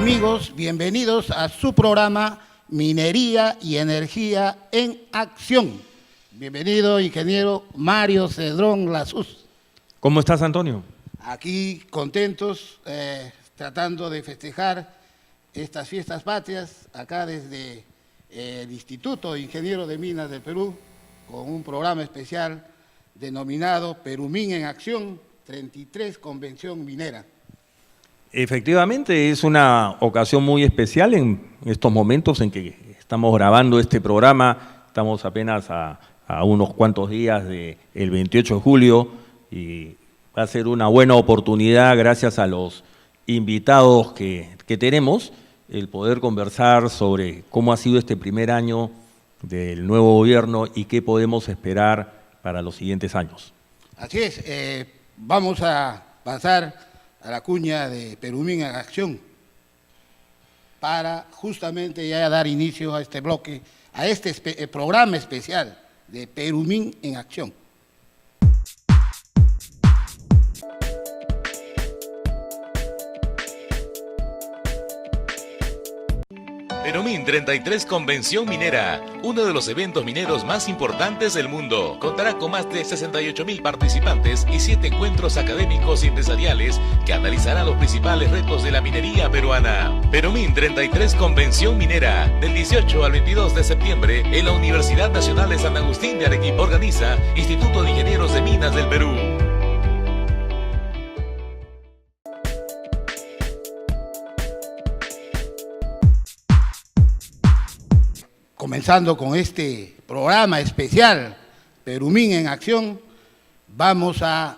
Amigos, bienvenidos a su programa Minería y Energía en Acción. Bienvenido, ingeniero Mario Cedrón Lasuz. ¿Cómo estás, Antonio? Aquí contentos, tratando de festejar estas fiestas patrias, acá desde el Instituto Ingeniero de Minas del Perú, con un programa especial denominado Perumín en Acción, 33 Convención Minera. Efectivamente, es una ocasión muy especial en estos momentos en que estamos grabando este programa. Estamos apenas a unos cuantos días del 28 de julio y va a ser una buena oportunidad, gracias a los invitados que tenemos, el poder conversar sobre cómo ha sido este primer año del nuevo gobierno y qué podemos esperar para los siguientes años. Así es, vamos a pasar a la cuña de Perumín en Acción para justamente ya dar inicio a este bloque, a este programa especial de Perumín en Acción. Perumín 33 Convención Minera, uno de los eventos mineros más importantes del mundo. Contará con más de 68.000 participantes y 7 encuentros académicos y empresariales que analizarán los principales retos de la minería peruana. Perumín 33 Convención Minera, del 18 al 22 de septiembre en la Universidad Nacional de San Agustín de Arequipa. Organiza Instituto de Ingenieros de Minas del Perú. Comenzando con este programa especial, Perumín en Acción, vamos a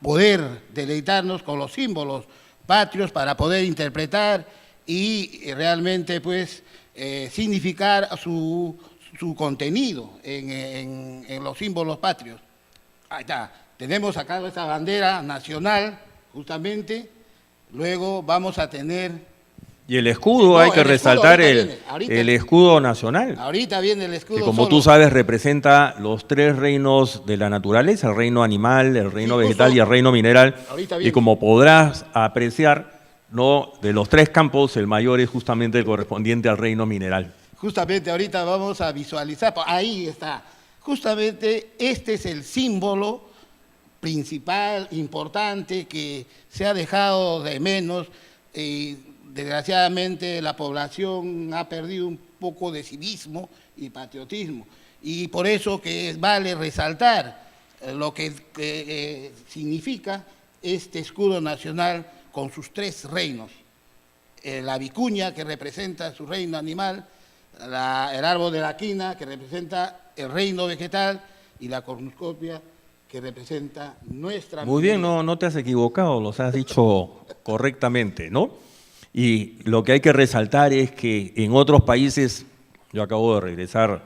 poder deleitarnos con los símbolos patrios para poder interpretar y realmente pues significar su contenido en los símbolos patrios. Ahí está, tenemos acá esta bandera nacional justamente, luego vamos a tener... Y el escudo, hay que resaltar el escudo nacional. Ahorita viene el escudo. Que como tú sabes representa los 3 reinos de la naturaleza, el reino animal, el reino vegetal y el reino mineral. Y como podrás apreciar, ¿no?, de los 3 campos, el mayor es justamente el correspondiente al reino mineral. Justamente ahorita vamos a visualizar, ahí está. Justamente este es el símbolo principal, importante, que se ha dejado de menos. Desgraciadamente la población ha perdido un poco de civismo y patriotismo, y por eso que vale resaltar lo que significa este escudo nacional con sus 3 reinos. La vicuña, que representa su reino animal, el árbol de la quina, que representa el reino vegetal, y la cornucopia, que representa nuestra... Muy bien, no te has equivocado, los has dicho correctamente, ¿no? Y lo que hay que resaltar es que en otros países, yo acabo de regresar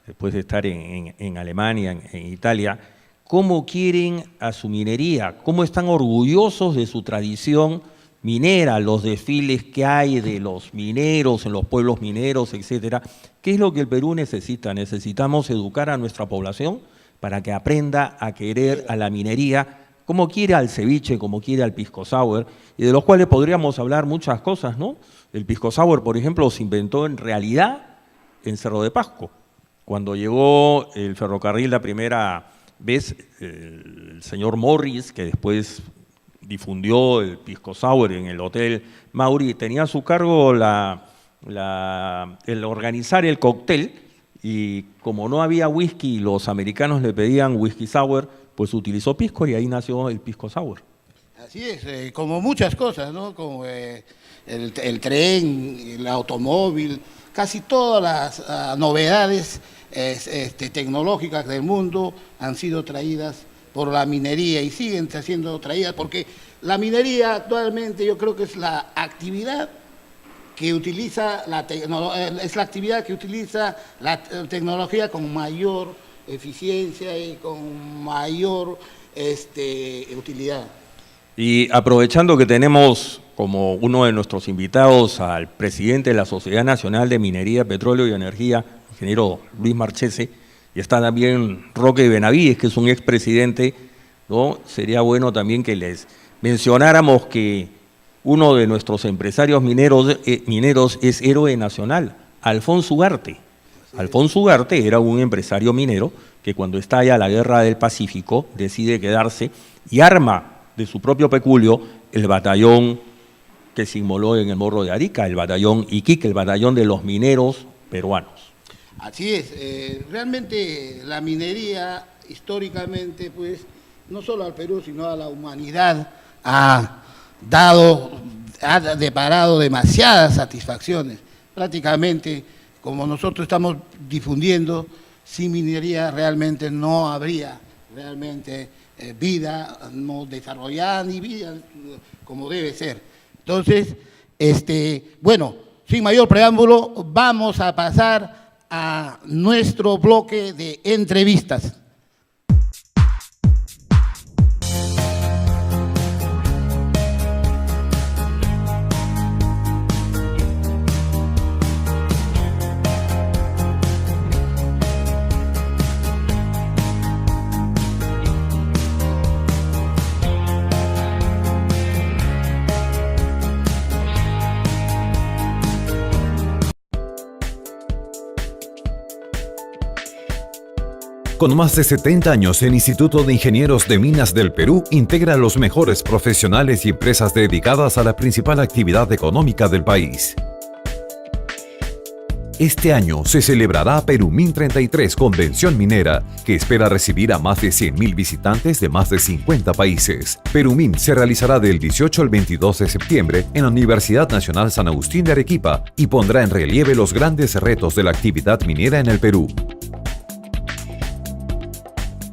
después de estar en Alemania, en Italia, cómo quieren a su minería, cómo están orgullosos de su tradición minera, los desfiles que hay de los mineros en los pueblos mineros, etcétera. ¿Qué es lo que el Perú necesita? Necesitamos educar a nuestra población para que aprenda a querer a la minería, como quiere al ceviche, como quiere al pisco sour, y de los cuales podríamos hablar muchas cosas, ¿no? El pisco sour, por ejemplo, se inventó en realidad en Cerro de Pasco. Cuando llegó el ferrocarril la primera vez, el señor Morris, que después difundió el pisco sour en el Hotel Mauri, tenía a su cargo el organizar el cóctel, y como no había whisky, los americanos le pedían whisky sour, pues utilizó pisco y ahí nació el pisco sour. Así es, como muchas cosas, ¿no? Como el tren, el automóvil, casi todas las novedades tecnológicas del mundo han sido traídas por la minería y siguen siendo traídas, porque la minería actualmente yo creo que es la actividad que utiliza la tecnología con mayor eficiencia y con mayor utilidad. Y aprovechando que tenemos como uno de nuestros invitados al presidente de la Sociedad Nacional de Minería, Petróleo y Energía, ingeniero Luis Marchese, y está también Roque Benavides, que es un expresidente, ¿no? Sería bueno también que les mencionáramos que uno de nuestros empresarios mineros es héroe nacional, Alfonso Ugarte. Alfonso Ugarte era un empresario minero que cuando estalla la Guerra del Pacífico decide quedarse y arma de su propio peculio el batallón que se inmoló en el Morro de Arica, el batallón Iquique, el batallón de los mineros peruanos. Así es, realmente la minería históricamente, pues, no solo al Perú, sino a la humanidad ha deparado demasiadas satisfacciones. Prácticamente, como nosotros estamos difundiendo, sin minería realmente no habría realmente vida no desarrollada ni vida como debe ser. Entonces, bueno, sin mayor preámbulo, vamos a pasar a nuestro bloque de entrevistas. Con más de 70 años, el Instituto de Ingenieros de Minas del Perú integra a los mejores profesionales y empresas dedicadas a la principal actividad económica del país. Este año se celebrará Perumin 33 Convención Minera, que espera recibir a más de 100.000 visitantes de más de 50 países. Perumin se realizará del 18 al 22 de septiembre en la Universidad Nacional San Agustín de Arequipa y pondrá en relieve los grandes retos de la actividad minera en el Perú.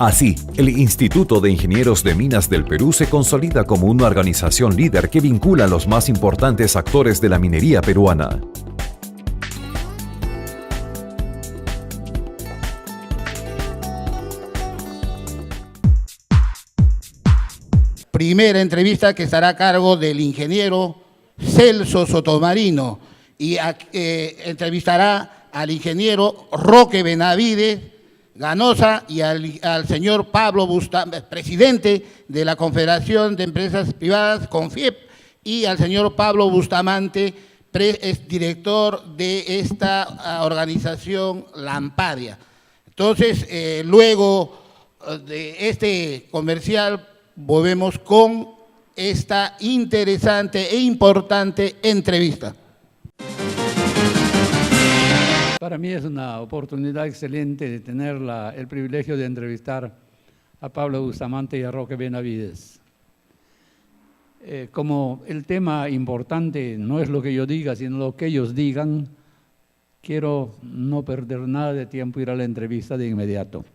Así, el Instituto de Ingenieros de Minas del Perú se consolida como una organización líder que vincula a los más importantes actores de la minería peruana. Primera entrevista que estará a cargo del ingeniero Celso Sotomarino y entrevistará al ingeniero Roque Benavides Ganosa y al señor Pablo Bustamante, presidente de la Confederación de Empresas Privadas, CONFIEP, y al señor Pablo Bustamante, director de esta organización Lampadia. Entonces, luego de este comercial, volvemos con esta interesante e importante entrevista. Para mí es una oportunidad excelente de tener el privilegio de entrevistar a Pablo Bustamante y a Roque Benavides. Como el tema importante no es lo que yo diga, sino lo que ellos digan, quiero no perder nada de tiempo, ir a la entrevista de inmediato.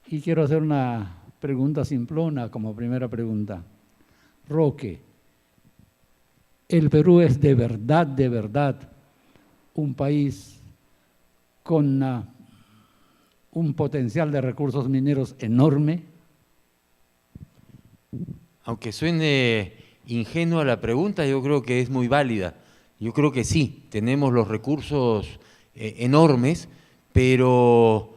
Y quiero hacer una pregunta simplona como primera pregunta. Roque, ¿el Perú es de verdad, un país con un potencial de recursos mineros enorme? Aunque suene ingenua la pregunta, yo creo que es muy válida. Yo creo que sí, tenemos los recursos enormes, pero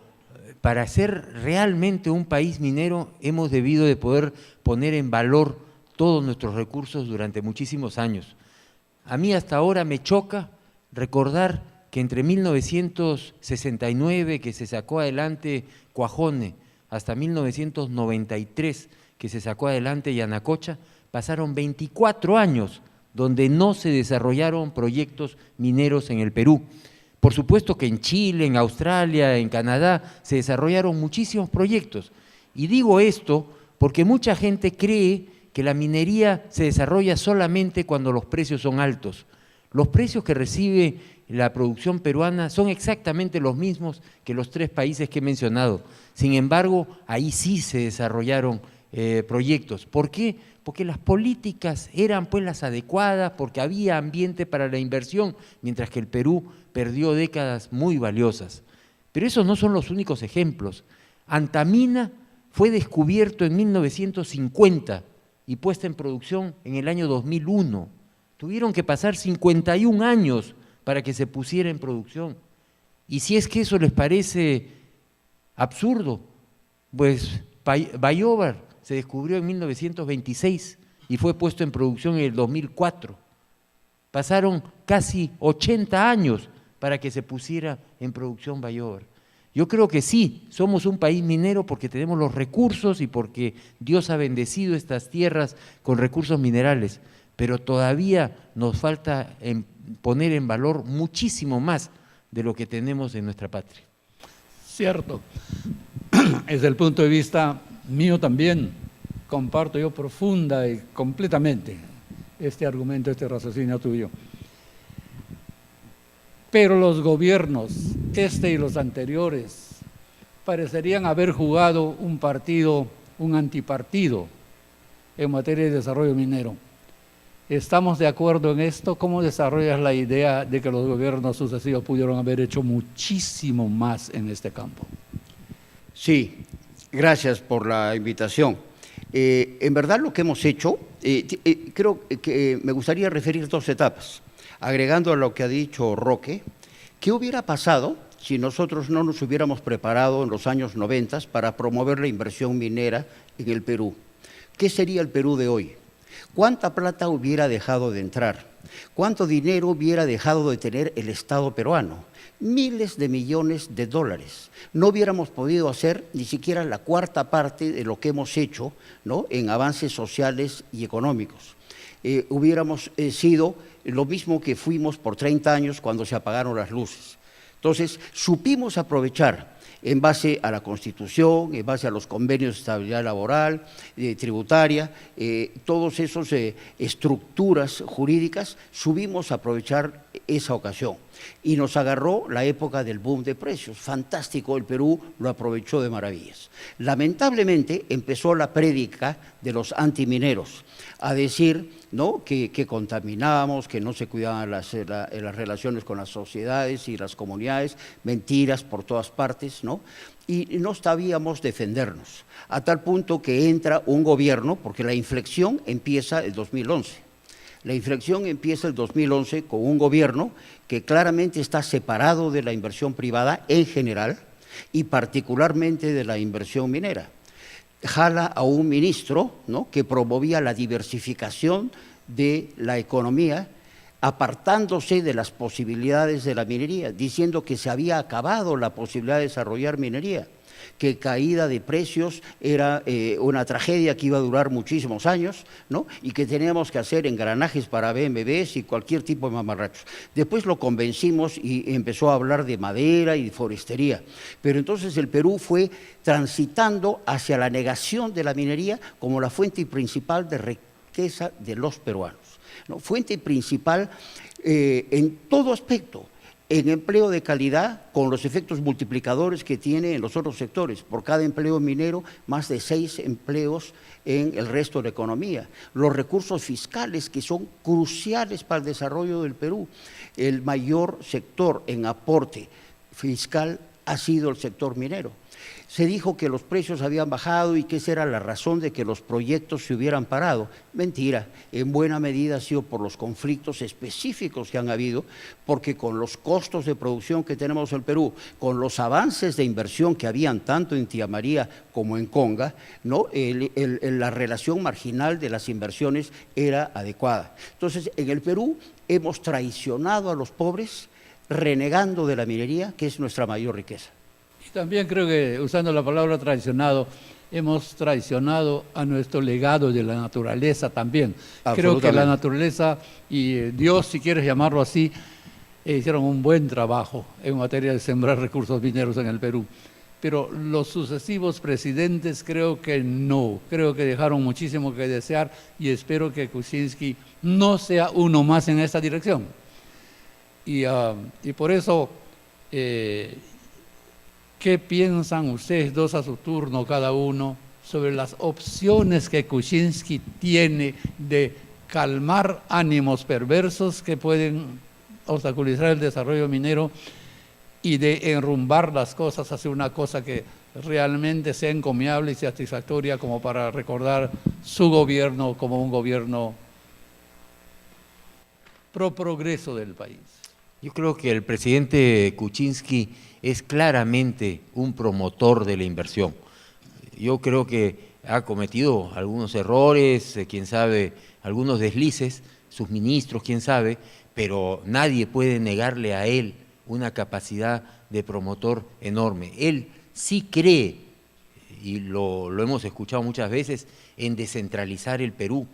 para ser realmente un país minero hemos debido de poder poner en valor todos nuestros recursos durante muchísimos años. A mí hasta ahora me choca recordar que entre 1969, que se sacó adelante Cuajone, hasta 1993, que se sacó adelante Yanacocha, pasaron 24 años donde no se desarrollaron proyectos mineros en el Perú. Por supuesto que en Chile, en Australia, en Canadá, se desarrollaron muchísimos proyectos. Y digo esto porque mucha gente cree que la minería se desarrolla solamente cuando los precios son altos. Los precios que recibe la producción peruana son exactamente los mismos que los 3 países que he mencionado. Sin embargo, ahí sí se desarrollaron proyectos. ¿Por qué? Porque las políticas eran pues las adecuadas, porque había ambiente para la inversión, mientras que el Perú perdió décadas muy valiosas. Pero esos no son los únicos ejemplos. Antamina fue descubierto en 1950 y puesta en producción en el año 2001. Tuvieron que pasar 51 años para que se pusiera en producción. Y si es que eso les parece absurdo, pues Bayobar se descubrió en 1926 y fue puesto en producción en el 2004. Pasaron casi 80 años para que se pusiera en producción Bayóvar. Yo creo que sí, somos un país minero porque tenemos los recursos y porque Dios ha bendecido estas tierras con recursos minerales, pero todavía nos falta poner en valor muchísimo más de lo que tenemos en nuestra patria. Cierto. Desde el punto de vista mío también, comparto yo profunda y completamente este argumento, este raciocinio tuyo. Pero los gobiernos, este y los anteriores, parecerían haber jugado un partido, un antipartido en materia de desarrollo minero. ¿Estamos de acuerdo en esto? ¿Cómo desarrollas la idea de que los gobiernos sucesivos pudieron haber hecho muchísimo más en este campo? Sí, gracias por la invitación. En verdad lo que hemos hecho, creo que me gustaría referir dos etapas. Agregando a lo que ha dicho Roque, ¿qué hubiera pasado si nosotros no nos hubiéramos preparado en los años 90 para promover la inversión minera en el Perú? ¿Qué sería el Perú de hoy? ¿Cuánta plata hubiera dejado de entrar? ¿Cuánto dinero hubiera dejado de tener el Estado peruano? Miles de millones de dólares. No hubiéramos podido hacer ni siquiera la cuarta parte de lo que hemos hecho, ¿no?, en avances sociales y económicos. Hubiéramos sido lo mismo que fuimos por 30 años cuando se apagaron las luces. Entonces, supimos aprovechar en base a la Constitución, en base a los convenios de estabilidad laboral, tributaria, todas esas estructuras jurídicas, supimos aprovechar esa ocasión. Y nos agarró la época del boom de precios. Fantástico, el Perú lo aprovechó de maravillas. Lamentablemente empezó la prédica de los antimineros a decir, ¿no?, que contaminábamos, que no se cuidaban las relaciones con las sociedades y las comunidades, mentiras por todas partes, ¿no? Y no sabíamos defendernos, a tal punto que entra un gobierno, porque la inflexión empieza el 2011. La inflexión empieza el 2011 con un gobierno que claramente está separado de la inversión privada en general y particularmente de la inversión minera. Jala a un ministro, ¿no?, que promovía la diversificación de la economía, apartándose de las posibilidades de la minería, diciendo que se había acabado la posibilidad de desarrollar minería, que caída de precios era una tragedia que iba a durar muchísimos años, ¿no?, y que teníamos que hacer engranajes para BMWs y cualquier tipo de mamarrachos. Después lo convencimos y empezó a hablar de madera y de forestería. Pero entonces el Perú fue transitando hacia la negación de la minería como la fuente principal de riqueza de los peruanos, ¿no? Fuente principal en todo aspecto. En empleo de calidad, con los efectos multiplicadores que tiene en los otros sectores. Por cada empleo minero, más de 6 empleos en el resto de la economía. Los recursos fiscales que son cruciales para el desarrollo del Perú. El mayor sector en aporte fiscal ha sido el sector minero. Se dijo que los precios habían bajado y que esa era la razón de que los proyectos se hubieran parado. Mentira, en buena medida ha sido por los conflictos específicos que han habido, porque con los costos de producción que tenemos en el Perú, con los avances de inversión que habían tanto en Tía María como en Conga, ¿no?, la relación marginal de las inversiones era adecuada. Entonces, en el Perú hemos traicionado a los pobres, renegando de la minería, que es nuestra mayor riqueza. También creo que, usando la palabra traicionado, hemos traicionado a nuestro legado de la naturaleza también. Creo que la naturaleza y Dios, si quieres llamarlo así, hicieron un buen trabajo en materia de sembrar recursos mineros en el Perú. Pero los sucesivos presidentes creo que no, creo que dejaron muchísimo que desear y espero que Kuczynski no sea uno más en esta dirección. Y por eso... ¿qué piensan ustedes dos a su turno cada uno sobre las opciones que Kuczynski tiene de calmar ánimos perversos que pueden obstaculizar el desarrollo minero y de enrumbar las cosas hacia una cosa que realmente sea encomiable y satisfactoria como para recordar su gobierno como un gobierno pro progreso del país? Yo creo que el presidente Kuczynski es claramente un promotor de la inversión. Yo creo que ha cometido algunos errores, quién sabe, algunos deslices, sus ministros, quién sabe, pero nadie puede negarle a él una capacidad de promotor enorme. Él sí cree, y lo hemos escuchado muchas veces, en descentralizar el Perú.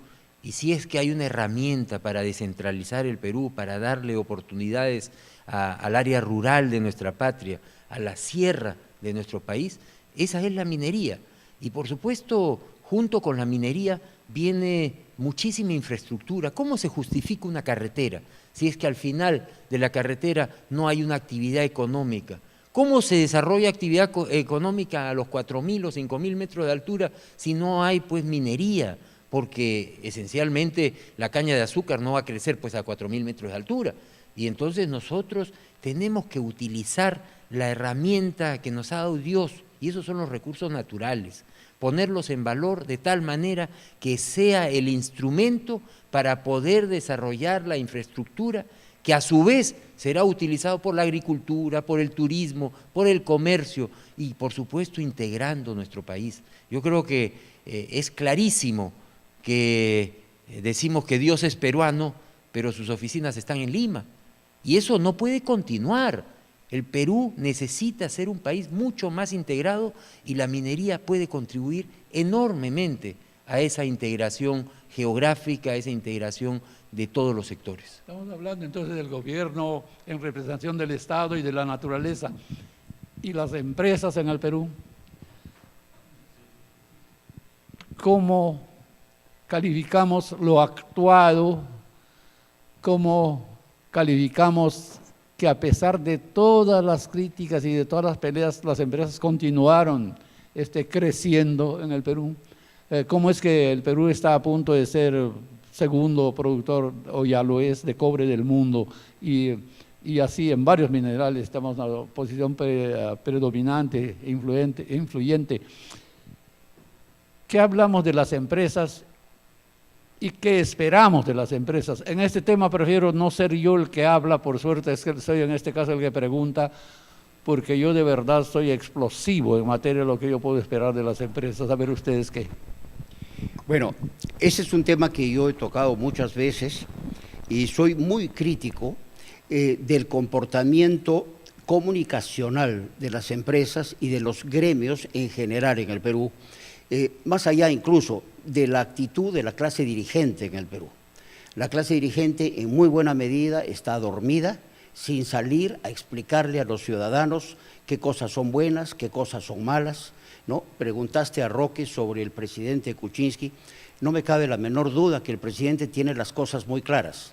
Y si es que hay una herramienta para descentralizar el Perú, para darle oportunidades al área rural de nuestra patria, a la sierra de nuestro país, esa es la minería. Y por supuesto, junto con la minería viene muchísima infraestructura. ¿Cómo se justifica una carretera si es que al final de la carretera no hay una actividad económica? ¿Cómo se desarrolla actividad económica a los 4.000 o 5.000 metros de altura si no hay pues minería? Porque esencialmente la caña de azúcar no va a crecer pues a 4.000 metros de altura. Y entonces nosotros tenemos que utilizar la herramienta que nos ha dado Dios, y esos son los recursos naturales, ponerlos en valor de tal manera que sea el instrumento para poder desarrollar la infraestructura que a su vez será utilizado por la agricultura, por el turismo, por el comercio y por supuesto integrando nuestro país. Yo creo que es clarísimo que decimos que Dios es peruano, pero sus oficinas están en Lima y eso no puede continuar. El Perú necesita ser un país mucho más integrado y la minería puede contribuir enormemente a esa integración geográfica, a esa integración de todos los sectores. Estamos hablando entonces del gobierno en representación del Estado y de la naturaleza y las empresas en el Perú. ¿Cómo calificamos lo actuado? ¿Cómo calificamos que a pesar de todas las críticas y de todas las peleas, las empresas continuaron creciendo en el Perú? ¿Cómo es que el Perú está a punto de ser segundo productor, o ya lo es, de cobre del mundo? Y así en varios minerales estamos en una posición predominante, influyente. ¿Qué hablamos de las empresas y qué esperamos de las empresas? En este tema prefiero no ser yo el que habla, por suerte es que soy en este caso el que pregunta, porque yo de verdad soy explosivo en materia de lo que yo puedo esperar de las empresas. A ver ustedes qué. Bueno, ese es un tema que yo he tocado muchas veces y soy muy crítico del comportamiento comunicacional de las empresas y de los gremios en general en el Perú, más allá incluso de la actitud de la clase dirigente en el Perú. La clase dirigente en muy buena medida está dormida, sin salir a explicarle a los ciudadanos qué cosas son buenas, qué cosas son malas, ¿no? Preguntaste a Roque sobre el presidente Kuczynski. No me cabe la menor duda que el presidente tiene las cosas muy claras,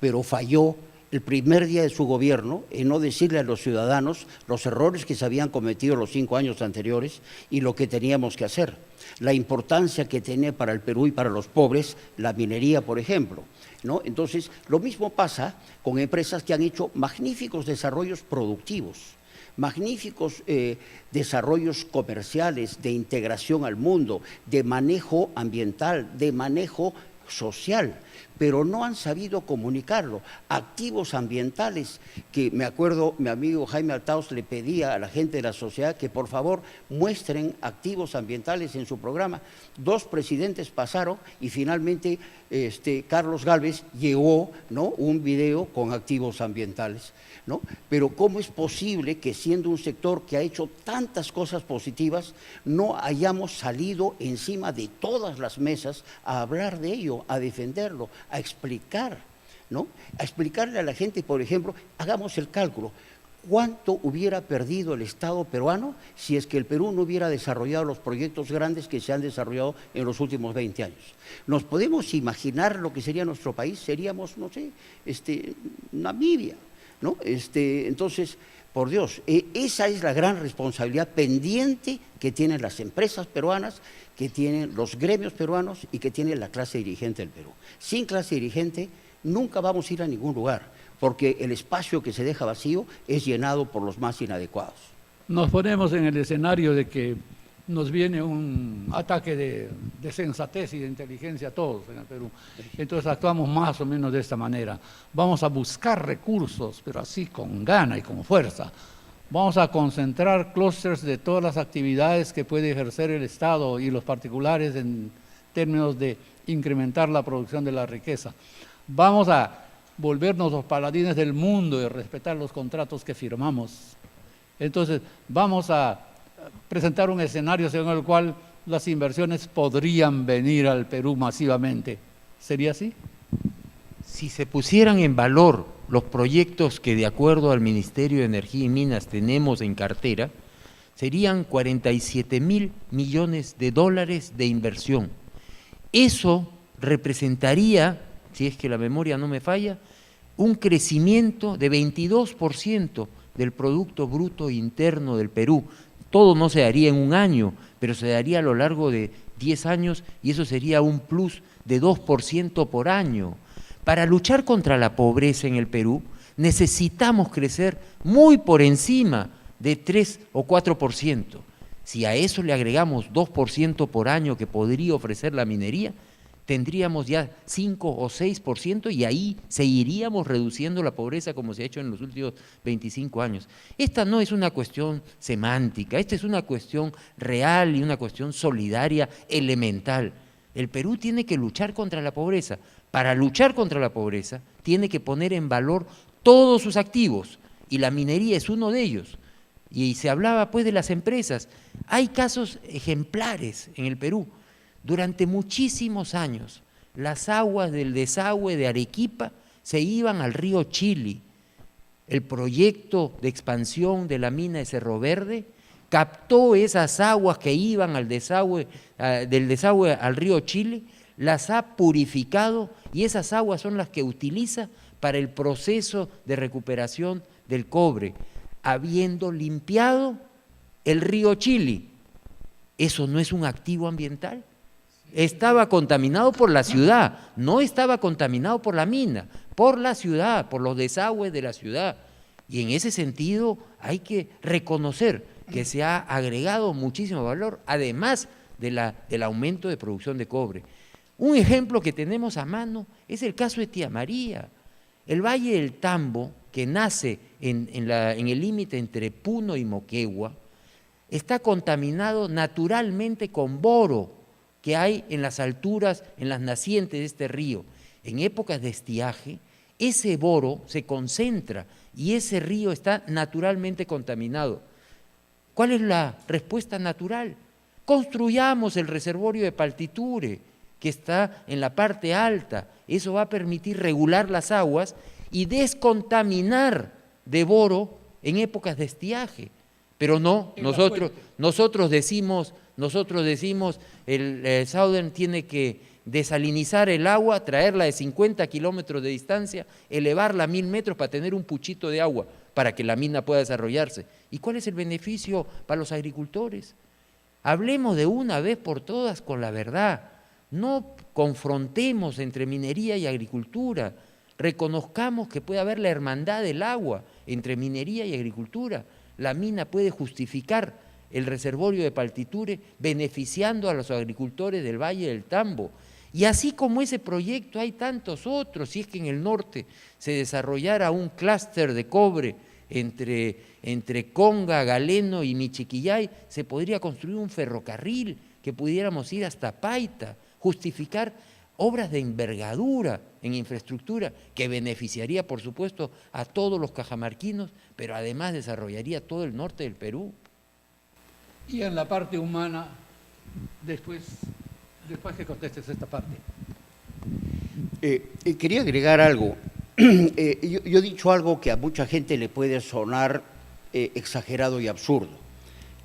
pero falló el primer día de su gobierno en no decirle a los ciudadanos los errores que se habían cometido los 5 años anteriores y lo que teníamos que hacer. La importancia que tiene para el Perú y para los pobres la minería, por ejemplo, ¿no? Entonces, lo mismo pasa con empresas que han hecho magníficos desarrollos productivos, magníficos desarrollos comerciales, de integración al mundo, de manejo ambiental, de manejo social, pero no han sabido comunicarlo. Activos ambientales, que me acuerdo, mi amigo Jaime Altaos le pedía a la gente de la sociedad que por favor muestren activos ambientales en su programa. 2 presidentes pasaron y finalmente Carlos Gálvez llevó, ¿no?, un video con activos ambientales, ¿no? Pero ¿cómo es posible que siendo un sector que ha hecho tantas cosas positivas no hayamos salido encima de todas las mesas a hablar de ello, a defenderlo, a explicar, ¿no? A explicarle a la gente, por ejemplo, hagamos el cálculo, ¿cuánto hubiera perdido el Estado peruano si es que el Perú no hubiera desarrollado los proyectos grandes que se han desarrollado en los últimos 20 años? ¿Nos podemos imaginar lo que sería nuestro país? Seríamos, no sé, Namibia, ¿no? Entonces, por Dios, esa es la gran responsabilidad pendiente que tienen las empresas peruanas, que tienen los gremios peruanos y que tiene la clase dirigente del Perú. Sin clase dirigente nunca vamos a ir a ningún lugar, porque el espacio que se deja vacío es llenado por los más inadecuados. Nos ponemos en el escenario de que nos viene un ataque de sensatez y de inteligencia a todos en el Perú. Entonces actuamos más o menos de esta manera. Vamos a buscar recursos, pero así con gana y con fuerza. Vamos a concentrar clústeres de todas las actividades que puede ejercer el Estado y los particulares en términos de incrementar la producción de la riqueza. Vamos a volvernos los paladines del mundo y respetar los contratos que firmamos. Entonces, vamos a presentar un escenario según el cual las inversiones podrían venir al Perú masivamente. ¿Sería así? Si se pusieran en valor los proyectos que de acuerdo al Ministerio de Energía y Minas tenemos en cartera, serían 47.000 millones de dólares de inversión. Eso representaría, si es que la memoria no me falla, un crecimiento de 22% del Producto Bruto Interno del Perú. Todo no se daría en un año, pero se daría a lo largo de 10 años y eso sería un plus de 2% por año. Para luchar contra la pobreza en el Perú necesitamos crecer muy por encima de 3 o 4%. Si a eso le agregamos 2% por año que podría ofrecer la minería, tendríamos ya 5 o 6% y ahí seguiríamos reduciendo la pobreza como se ha hecho en los últimos 25 años. Esta no es una cuestión semántica, esta es una cuestión real y una cuestión solidaria elemental. El Perú tiene que luchar contra la pobreza. Para luchar contra la pobreza tiene que poner en valor todos sus activos y la minería es uno de ellos. Y se hablaba pues de las empresas. Hay casos ejemplares en el Perú. Durante muchísimos años las aguas del desagüe de Arequipa se iban al río Chili. El proyecto de expansión de la mina de Cerro Verde captó esas aguas que iban al desagüe, del desagüe al río Chili, las ha purificado y esas aguas son las que utiliza para el proceso de recuperación del cobre, habiendo limpiado el río Chili. ¿Eso no es un activo ambiental? Estaba contaminado por la ciudad, no estaba contaminado por la mina, por la ciudad, por los desagües de la ciudad. Y en ese sentido hay que reconocer que se ha agregado muchísimo valor, además del aumento de producción de cobre. Un ejemplo que tenemos a mano es el caso de Tía María. El Valle del Tambo, que nace en el límite entre Puno y Moquegua, está contaminado naturalmente con boro que hay en las alturas, en las nacientes de este río. En épocas de estiaje, ese boro se concentra y ese río está naturalmente contaminado. ¿Cuál es la respuesta natural? Construyamos el reservorio de Paltiture, que está en la parte alta. Eso va a permitir regular las aguas y descontaminar de boro en épocas de estiaje. Pero no, nosotros decimos el Southern tiene que desalinizar el agua, traerla de 50 kilómetros de distancia, elevarla a 1000 metros para tener un puchito de agua, para que la mina pueda desarrollarse. ¿Y cuál es el beneficio para los agricultores? Hablemos de una vez por todas con la verdad. No confrontemos entre minería y agricultura. Reconozcamos que puede haber la hermandad del agua entre minería y agricultura. La mina puede justificar el reservorio de Paltiture beneficiando a los agricultores del Valle del Tambo. Y así como ese proyecto hay tantos otros. Si es que en el norte se desarrollara un clúster de cobre entre Conga, Galeno y Michiquillay, se podría construir un ferrocarril que pudiéramos ir hasta Paita, justificar obras de envergadura en infraestructura que beneficiaría, por supuesto, a todos los cajamarquinos, pero además desarrollaría todo el norte del Perú. Y en la parte humana, después que contestes esta parte. Quería agregar algo. Yo he dicho algo que a mucha gente le puede sonar exagerado y absurdo,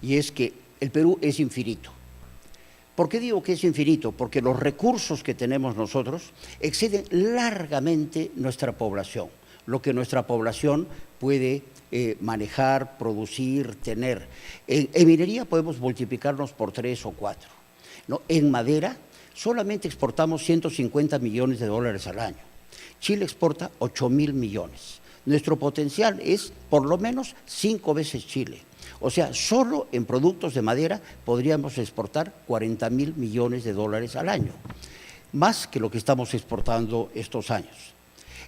y es que el Perú es infinito. ¿Por qué digo que es infinito? Porque los recursos que tenemos nosotros exceden largamente nuestra población, lo que nuestra población puede manejar, producir, tener. En minería podemos multiplicarnos por 3 o 4. ¿No? En madera solamente exportamos 150 millones de dólares al año. Chile exporta 8.000 millones. Nuestro potencial es por lo menos 5 veces Chile. O sea, solo en productos de madera podríamos exportar 40.000 millones de dólares al año, más que lo que estamos exportando estos años.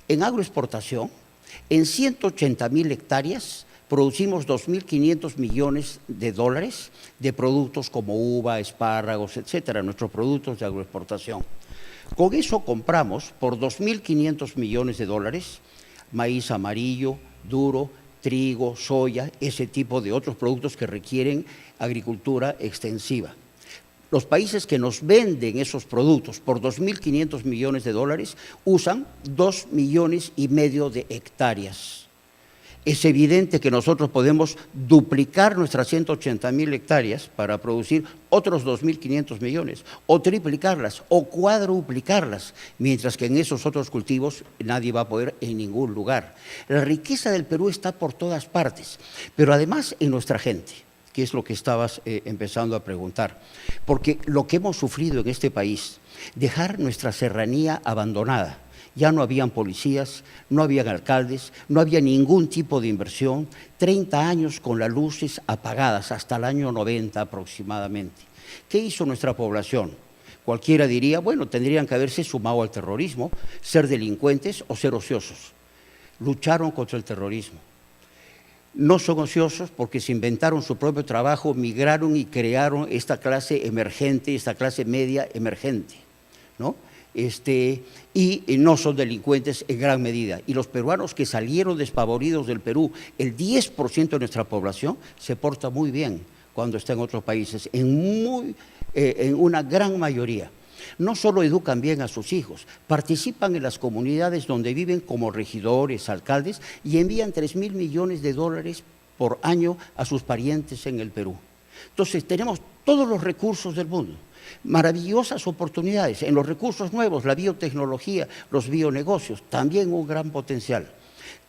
En agroexportación, en 180.000 hectáreas producimos 2.500 millones de dólares de productos como uva, espárragos, etcétera, nuestros productos de agroexportación. Con eso compramos por 2.500 millones de dólares maíz amarillo, duro, trigo, soya, ese tipo de otros productos que requieren agricultura extensiva. Los países que nos venden esos productos por 2.500 millones de dólares usan 2,5 millones de hectáreas. Es evidente que nosotros podemos duplicar nuestras 180.000 hectáreas para producir otros 2.500 millones, o triplicarlas, o cuadruplicarlas, mientras que en esos otros cultivos nadie va a poder en ningún lugar. La riqueza del Perú está por todas partes, pero además en nuestra gente, que es lo que estabas empezando a preguntar. Porque lo que hemos sufrido en este país, dejar nuestra serranía abandonada, ya no habían policías, no habían alcaldes, no había ningún tipo de inversión, 30 años con las luces apagadas, hasta el año 90 aproximadamente. ¿Qué hizo nuestra población? Cualquiera diría, bueno, tendrían que haberse sumado al terrorismo, ser delincuentes o ser ociosos. Lucharon contra el terrorismo. No son ociosos porque se inventaron su propio trabajo, migraron y crearon esta clase emergente, esta clase media emergente, ¿no? Y no son delincuentes en gran medida. Y los peruanos que salieron despavoridos del Perú, el 10% de nuestra población se porta muy bien cuando está en otros países, en una gran mayoría. No solo educan bien a sus hijos, participan en las comunidades donde viven como regidores, alcaldes, y envían 3.000 millones de dólares por año a sus parientes en el Perú. Entonces tenemos todos los recursos del mundo, maravillosas oportunidades en los recursos nuevos, la biotecnología, los bionegocios, también un gran potencial.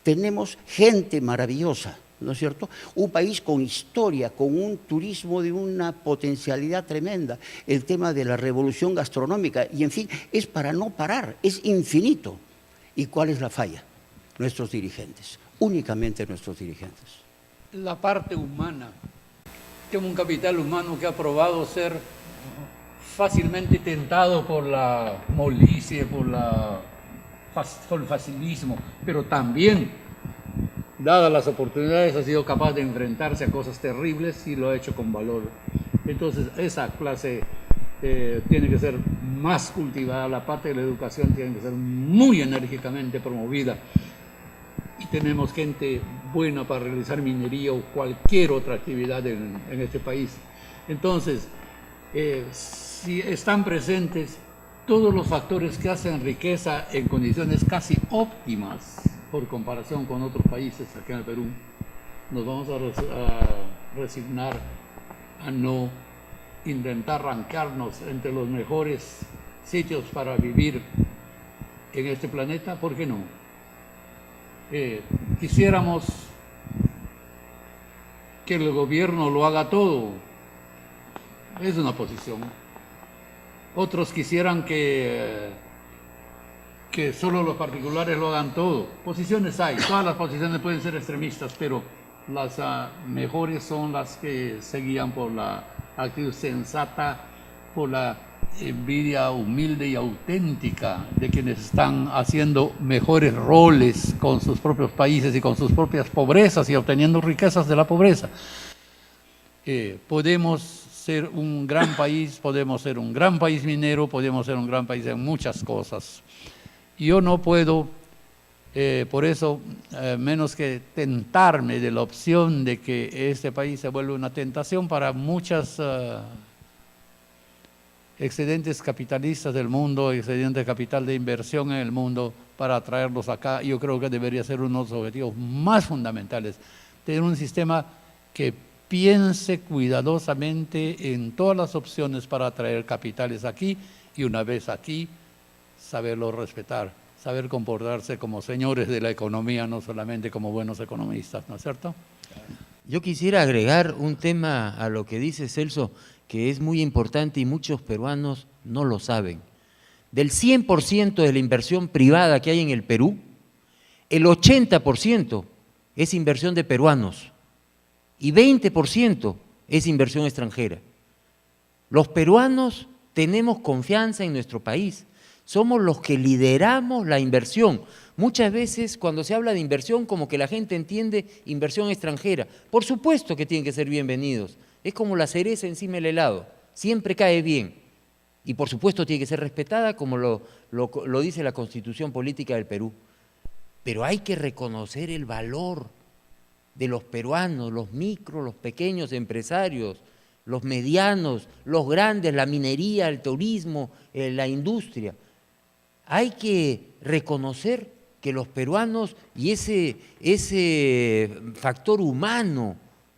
Tenemos gente maravillosa, ¿no es cierto? Un país con historia, con un turismo de una potencialidad tremenda, el tema de la revolución gastronómica, y en fin, es para no parar, es infinito. ¿Y cuál es la falla? Nuestros dirigentes, únicamente nuestros dirigentes. La parte humana, tengo un capital humano que ha probado ser fácilmente tentado por la molicie, por el facilismo, pero también, dadas las oportunidades, ha sido capaz de enfrentarse a cosas terribles y lo ha hecho con valor. Entonces, esa clase tiene que ser más cultivada, la parte de la educación tiene que ser muy enérgicamente promovida. Y tenemos gente buena para realizar minería o cualquier otra actividad en este país. Entonces, si están presentes todos los factores que hacen riqueza en condiciones casi óptimas por comparación con otros países aquí en el Perú, nos vamos a resignar a no intentar rankearnos entre los mejores sitios para vivir en este planeta. ¿Por qué no? Quisiéramos que el gobierno lo haga todo, es una posición. Otros quisieran que solo los particulares lo hagan todo. Posiciones hay, todas las posiciones pueden ser extremistas, pero las mejores son las que se guían por la actitud sensata, por la envidia humilde y auténtica de quienes están haciendo mejores roles con sus propios países y con sus propias pobrezas y obteniendo riquezas de la pobreza. Podemos ser un gran país, podemos ser un gran país minero, podemos ser un gran país en muchas cosas. Yo no puedo, por eso, menos que tentarme de la opción de que este país se vuelva una tentación para muchas excedentes capitalistas del mundo, excedente capital de inversión en el mundo, para traerlos acá. Yo creo que debería ser uno de los objetivos más fundamentales, tener un sistema que piense cuidadosamente en todas las opciones para atraer capitales aquí, y una vez aquí, saberlo respetar, saber comportarse como señores de la economía, no solamente como buenos economistas, ¿no es cierto? Yo quisiera agregar un tema a lo que dice Celso, que es muy importante y muchos peruanos no lo saben. Del 100% de la inversión privada que hay en el Perú, el 80% es inversión de peruanos y 20% es inversión extranjera. Los peruanos tenemos confianza en nuestro país, somos los que lideramos la inversión. Muchas veces cuando se habla de inversión, como que la gente entiende inversión extranjera. Por supuesto que tienen que ser bienvenidos, es como la cereza encima del helado, siempre cae bien. Y por supuesto tiene que ser respetada como lo dice la Constitución Política del Perú. Pero hay que reconocer el valor de los peruanos, los micros, los pequeños empresarios, los medianos, los grandes, la minería, el turismo, la industria. Hay que reconocer que los peruanos y ese factor humano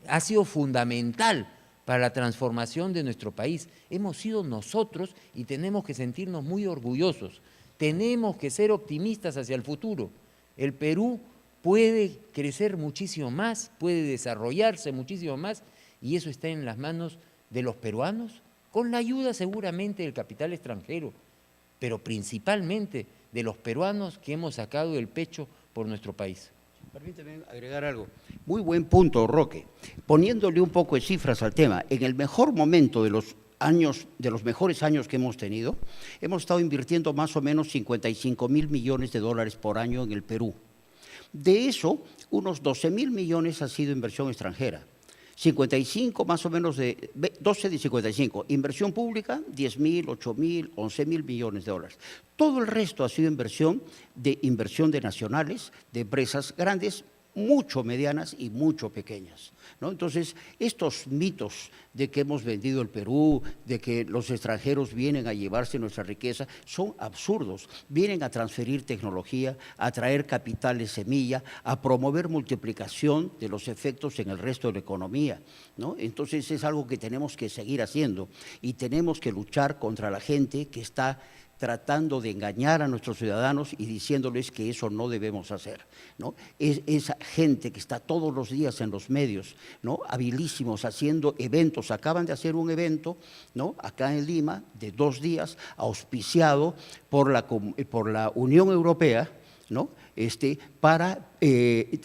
ha sido fundamental para la transformación de nuestro país. Hemos sido nosotros y tenemos que sentirnos muy orgullosos. Tenemos que ser optimistas hacia el futuro. El Perú puede crecer muchísimo más, puede desarrollarse muchísimo más, y eso está en las manos de los peruanos, con la ayuda seguramente del capital extranjero, pero principalmente de los peruanos que hemos sacado el pecho por nuestro país. Permíteme agregar algo. Muy buen punto, Roque. Poniéndole un poco de cifras al tema, en el mejor momento de los mejores años que hemos tenido, hemos estado invirtiendo más o menos 55.000 millones de dólares por año en el Perú. De eso, unos 12.000 millones ha sido inversión extranjera. 55 más o menos 12 de 55. Inversión pública, 10.000, 8.000, 11.000 millones de dólares. Todo el resto ha sido inversión de nacionales, de empresas grandes, mucho medianas y mucho pequeñas, ¿no? Entonces, estos mitos de que hemos vendido el Perú, de que los extranjeros vienen a llevarse nuestra riqueza, son absurdos. Vienen a transferir tecnología, a traer capitales semilla, a promover multiplicación de los efectos en el resto de la economía, ¿no? Entonces, es algo que tenemos que seguir haciendo y tenemos que luchar contra la gente que está tratando de engañar a nuestros ciudadanos y diciéndoles que eso no debemos hacer, ¿no? Esa gente que está todos los días en los medios, ¿no?, habilísimos, haciendo eventos. Acaban de hacer un evento, ¿no?, acá en Lima, de 2 días, auspiciado por la Unión Europea, ¿no?, para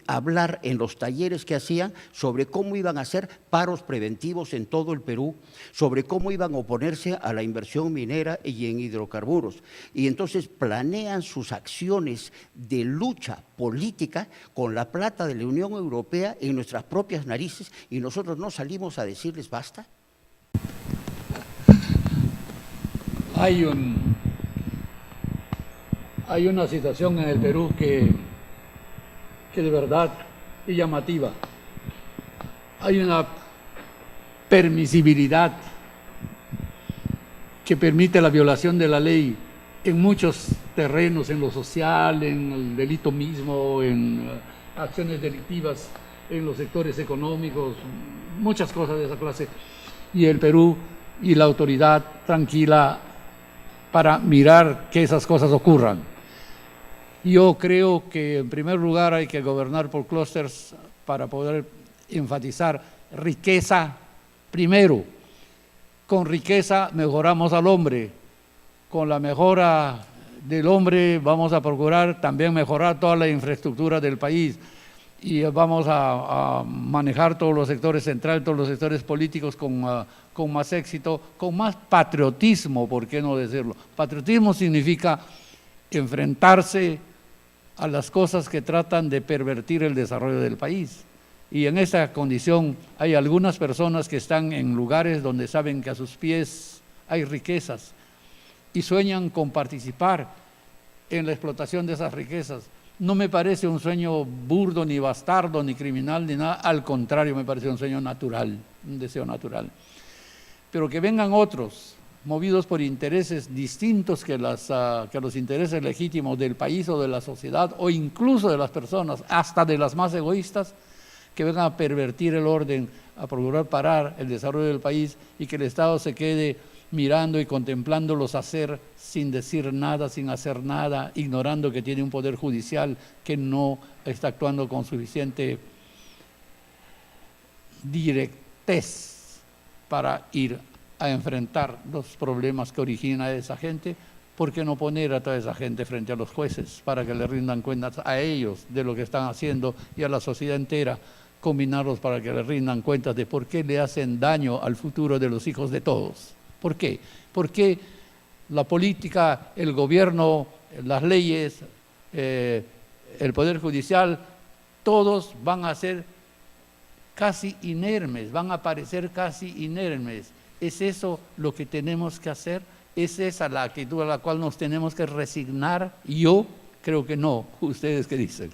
hablar en los talleres que hacían sobre cómo iban a hacer paros preventivos en todo el Perú, sobre cómo iban a oponerse a la inversión minera y en hidrocarburos. Y entonces planean sus acciones de lucha política con la plata de la Unión Europea en nuestras propias narices, y nosotros no salimos a decirles basta. Hay una situación en el Perú que de verdad es llamativa. Hay una permisibilidad que permite la violación de la ley en muchos terrenos, en lo social, en el delito mismo, en acciones delictivas, en los sectores económicos, muchas cosas de esa clase. Y el Perú y la autoridad tranquila para mirar que esas cosas ocurran. Yo creo que en primer lugar hay que gobernar por clústeres para poder enfatizar riqueza primero. Con riqueza mejoramos al hombre, con la mejora del hombre vamos a procurar también mejorar toda la infraestructura del país y vamos a manejar todos los sectores centrales, todos los sectores políticos con más éxito, con más patriotismo, ¿por qué no decirlo? Patriotismo significa enfrentarse a las cosas que tratan de pervertir el desarrollo del país. Y en esa condición hay algunas personas que están en lugares donde saben que a sus pies hay riquezas y sueñan con participar en la explotación de esas riquezas. No me parece un sueño burdo, ni bastardo, ni criminal, ni nada. Al contrario, me parece un sueño natural, un deseo natural. Pero que vengan otros, movidos por intereses distintos que los intereses legítimos del país o de la sociedad, o incluso de las personas, hasta de las más egoístas, que vengan a pervertir el orden, a procurar parar el desarrollo del país y que el Estado se quede mirando y contemplándolos hacer sin decir nada, sin hacer nada, ignorando que tiene un poder judicial que no está actuando con suficiente directez para ir a enfrentar los problemas que origina esa gente. ¿Por qué no poner a toda esa gente frente a los jueces para que le rindan cuentas a ellos de lo que están haciendo y a la sociedad entera? Combinarlos para que le rindan cuentas de por qué le hacen daño al futuro de los hijos de todos. ¿Por qué? ¿Por qué la política, el gobierno, las leyes, el Poder Judicial, todos van a ser casi inermes, van a parecer casi inermes? ¿Es eso lo que tenemos que hacer? ¿Es esa la actitud a la cual nos tenemos que resignar? Yo creo que no. ¿Ustedes qué dicen?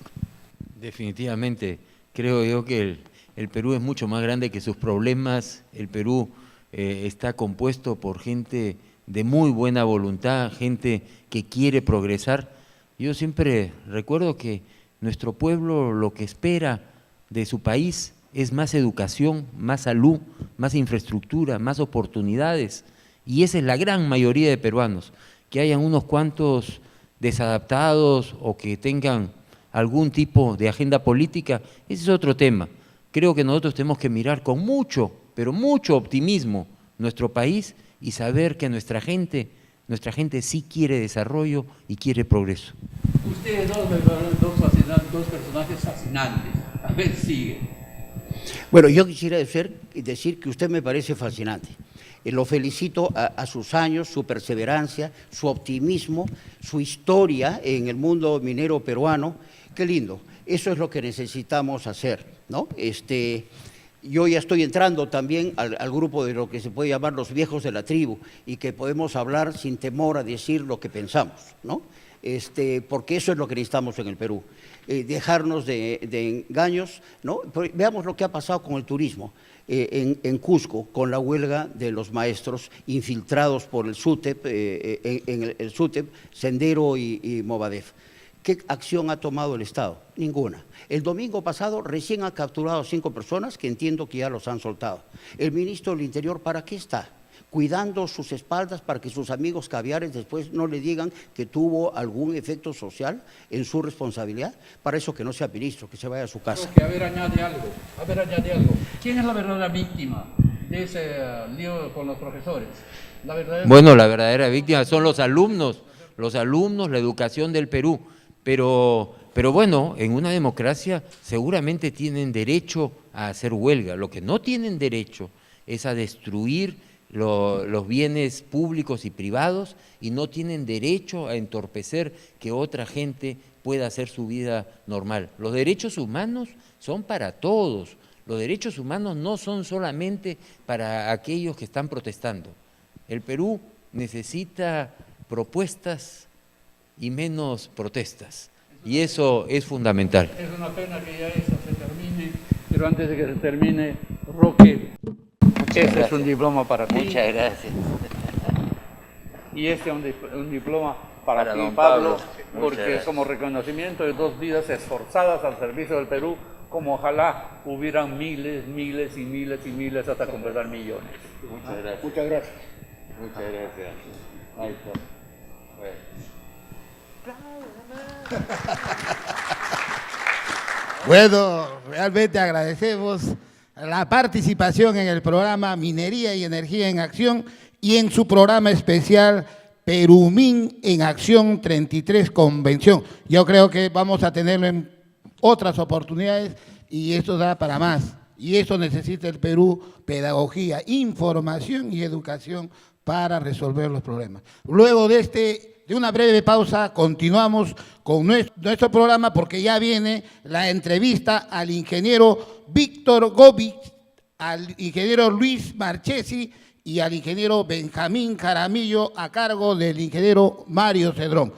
Definitivamente, creo yo que el Perú es mucho más grande que sus problemas. El Perú está compuesto por gente de muy buena voluntad, gente que quiere progresar. Yo siempre recuerdo que nuestro pueblo lo que espera de su país es más educación, más salud, más infraestructura, más oportunidades. Y esa es la gran mayoría de peruanos. Que hayan unos cuantos desadaptados o que tengan algún tipo de agenda política, ese es otro tema. Creo que nosotros tenemos que mirar con mucho, pero mucho optimismo nuestro país y saber que nuestra gente sí quiere desarrollo y quiere progreso. Ustedes dos personajes fascinantes. A ver, sigue. Bueno, yo quisiera decir que usted me parece fascinante. Lo felicito a sus años, su perseverancia, su optimismo, su historia en el mundo minero peruano. Qué lindo. Eso es lo que necesitamos hacer, ¿no? Yo ya estoy entrando también al grupo de lo que se puede llamar los viejos de la tribu y que podemos hablar sin temor a decir lo que pensamos, ¿no? Porque eso es lo que necesitamos en el Perú. Dejarnos de engaños, ¿no? Veamos lo que ha pasado con el turismo en Cusco, con la huelga de los maestros infiltrados por el SUTEP, en el SUTEP, Sendero y Movadef. ¿Qué acción ha tomado el Estado? Ninguna. El domingo pasado recién ha capturado a 5 personas que entiendo que ya los han soltado. El ministro del Interior, ¿para qué está? Cuidando sus espaldas para que sus amigos caviares después no le digan que tuvo algún efecto social en su responsabilidad. Para eso que no sea ministro, que se vaya a su casa. A ver, añade algo. ¿Quién es la verdadera víctima de ese lío con los profesores? La verdadera víctima son los alumnos, la educación del Perú. Pero bueno, en una democracia seguramente tienen derecho a hacer huelga. Lo que no tienen derecho es a destruir los bienes públicos y privados y no tienen derecho a entorpecer que otra gente pueda hacer su vida normal. Los derechos humanos son para todos. Los derechos humanos no son solamente para aquellos que están protestando. El Perú necesita propuestas y menos protestas, y eso es fundamental. Es una pena que ya eso se termine, pero antes de que se termine, Roque, ese es un diploma para ti. Muchas gracias. Y este es un diploma para ti, don Pablo, Pablo, porque como reconocimiento de 2 vidas esforzadas al servicio del Perú, como ojalá hubieran miles hasta completar millones. Muchas gracias. Muchas gracias. Muchas gracias. Ahí está. Bueno, realmente agradecemos la participación en el programa Minería y Energía en Acción y en su programa especial Perumín en Acción 33 Convención. Yo creo que vamos a tenerlo en otras oportunidades y esto da para más. Y eso necesita el Perú: pedagogía, información y educación para resolver los problemas. Luego de una breve pausa, continuamos con nuestro programa porque ya viene la entrevista al ingeniero Víctor Govic, al ingeniero Luis Marchesi y al ingeniero Benjamín Jaramillo a cargo del ingeniero Mario Cedrón.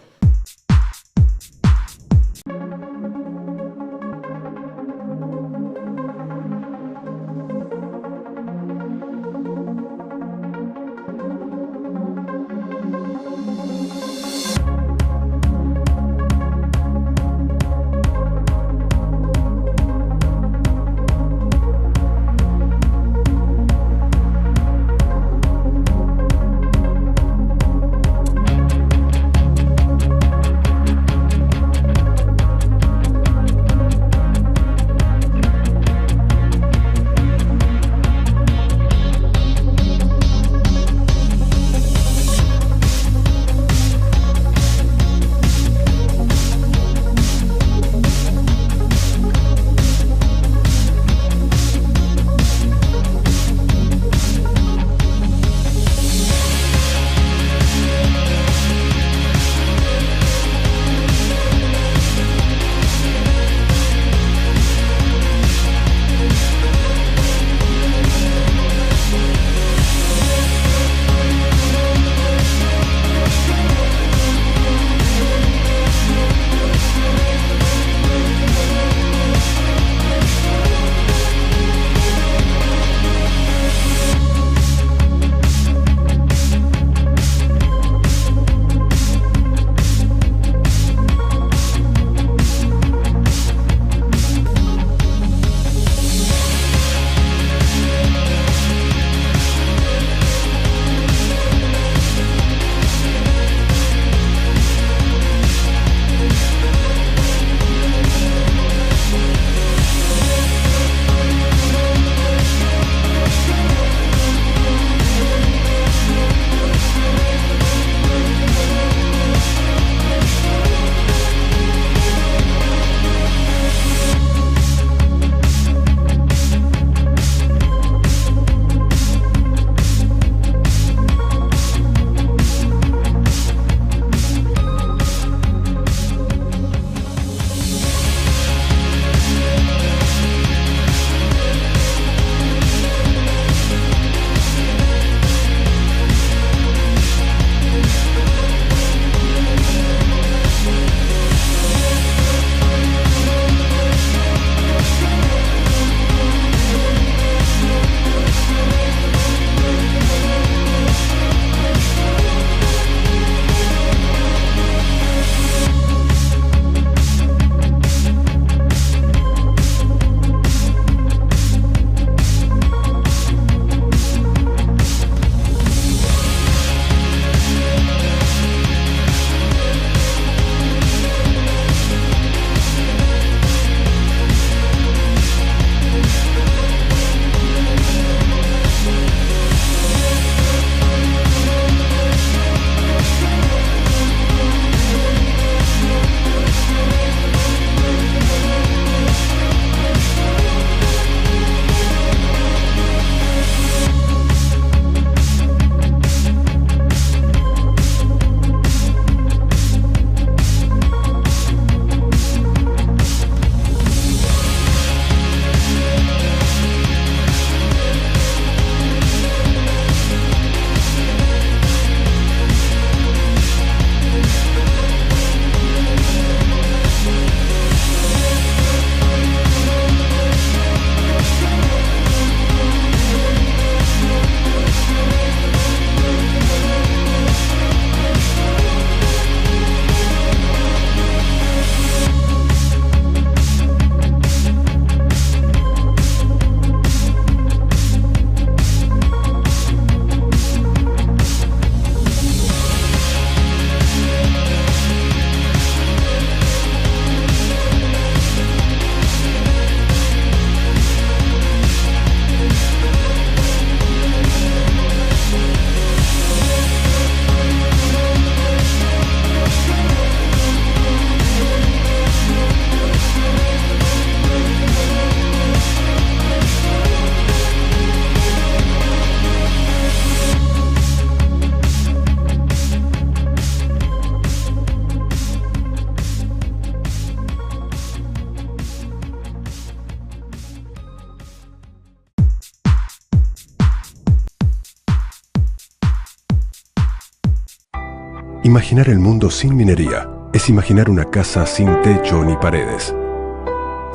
Imaginar el mundo sin minería es imaginar una casa sin techo ni paredes,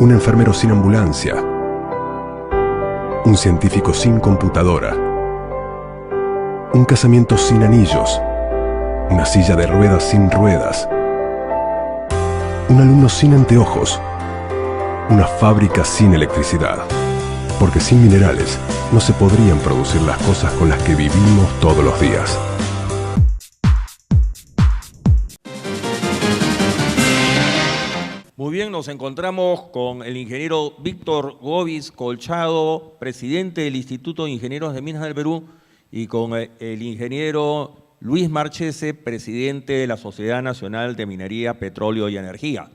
un enfermero sin ambulancia, un científico sin computadora, un casamiento sin anillos, una silla de ruedas sin ruedas, un alumno sin anteojos, una fábrica sin electricidad. Porque sin minerales no se podrían producir las cosas con las que vivimos todos los días. Muy bien, nos encontramos con el ingeniero Víctor Govis Colchado, presidente del Instituto de Ingenieros de Minas del Perú, y con el ingeniero Luis Marchese, presidente de la Sociedad Nacional de Minería, Petróleo y Energía.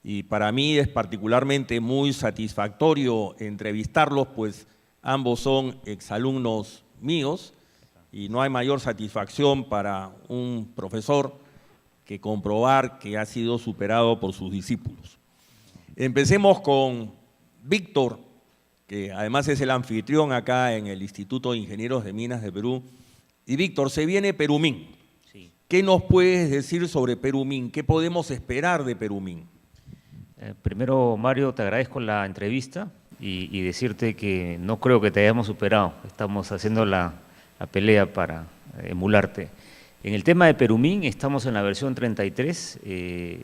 Y para mí es particularmente muy satisfactorio entrevistarlos, pues ambos son exalumnos míos y no hay mayor satisfacción para un profesor que comprobar que ha sido superado por sus discípulos. Empecemos con Víctor, que además es el anfitrión acá en el Instituto de Ingenieros de Minas de Perú. Y Víctor, se viene Perumín. Sí. ¿Qué nos puedes decir sobre Perumín? ¿Qué podemos esperar de Perumín? Primero, Mario, te agradezco la entrevista y decirte que no creo que te hayamos superado. Estamos haciendo la pelea para emularte. En el tema de Perumín estamos en la versión 33,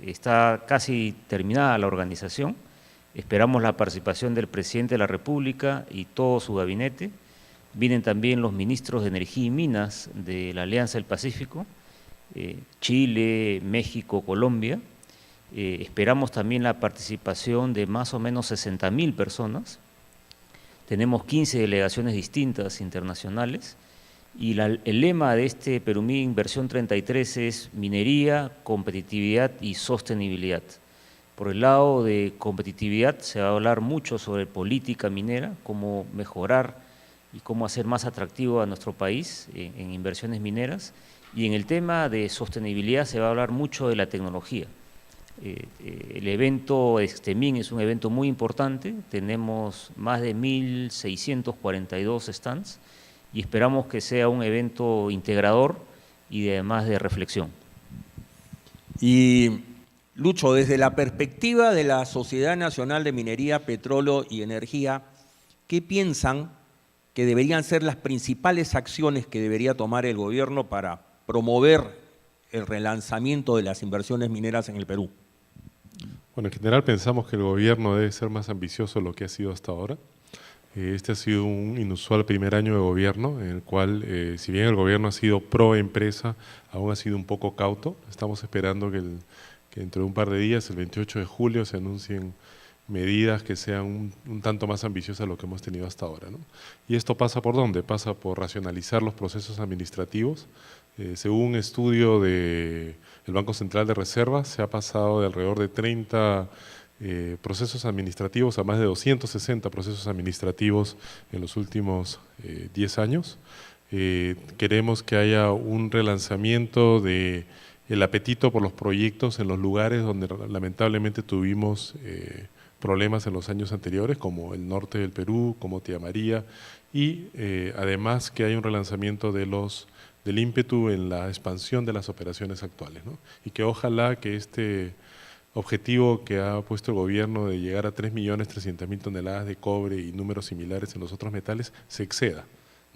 está casi terminada la organización. Esperamos la participación del presidente de la República y todo su gabinete. Vienen también los ministros de Energía y Minas de la Alianza del Pacífico, Chile, México, Colombia. Esperamos también la participación de más o menos 60.000 personas. Tenemos 15 delegaciones distintas internacionales y el lema de este Perumín versión 33 es minería, competitividad y sostenibilidad. Por el lado de competitividad se va a hablar mucho sobre política minera, cómo mejorar y cómo hacer más atractivo a nuestro país en inversiones mineras. Y en el tema de sostenibilidad se va a hablar mucho de la tecnología. El evento Extemin es un evento muy importante, tenemos más de 1.642 stands y esperamos que sea un evento integrador y además de reflexión. Y Lucho, desde la perspectiva de la Sociedad Nacional de Minería, Petróleo y Energía, ¿qué piensan que deberían ser las principales acciones que debería tomar el gobierno para promover el relanzamiento de las inversiones mineras en el Perú? Bueno, en general pensamos que el gobierno debe ser más ambicioso de lo que ha sido hasta ahora. Este ha sido un inusual primer año de gobierno, en el cual, si bien el gobierno ha sido pro empresa, aún ha sido un poco cauto. Estamos esperando que dentro de un par de días, el 28 de julio, se anuncien medidas que sean un tanto más ambiciosas de lo que hemos tenido hasta ahora, ¿no? ¿Y esto pasa por dónde? Pasa por racionalizar los procesos administrativos. Según un estudio del Banco Central de Reserva, se ha pasado de alrededor de 30 procesos administrativos a más de 260 procesos administrativos en los últimos 10 años. Queremos que haya un relanzamiento del apetito por los proyectos en los lugares donde lamentablemente tuvimos problemas en los años anteriores, como el norte del Perú, como Tía María, y además que haya un relanzamiento del ímpetu en la expansión de las operaciones actuales, ¿no? Y que ojalá que este objetivo que ha puesto el gobierno de llegar a 3.300.000 toneladas de cobre y números similares en los otros metales se exceda,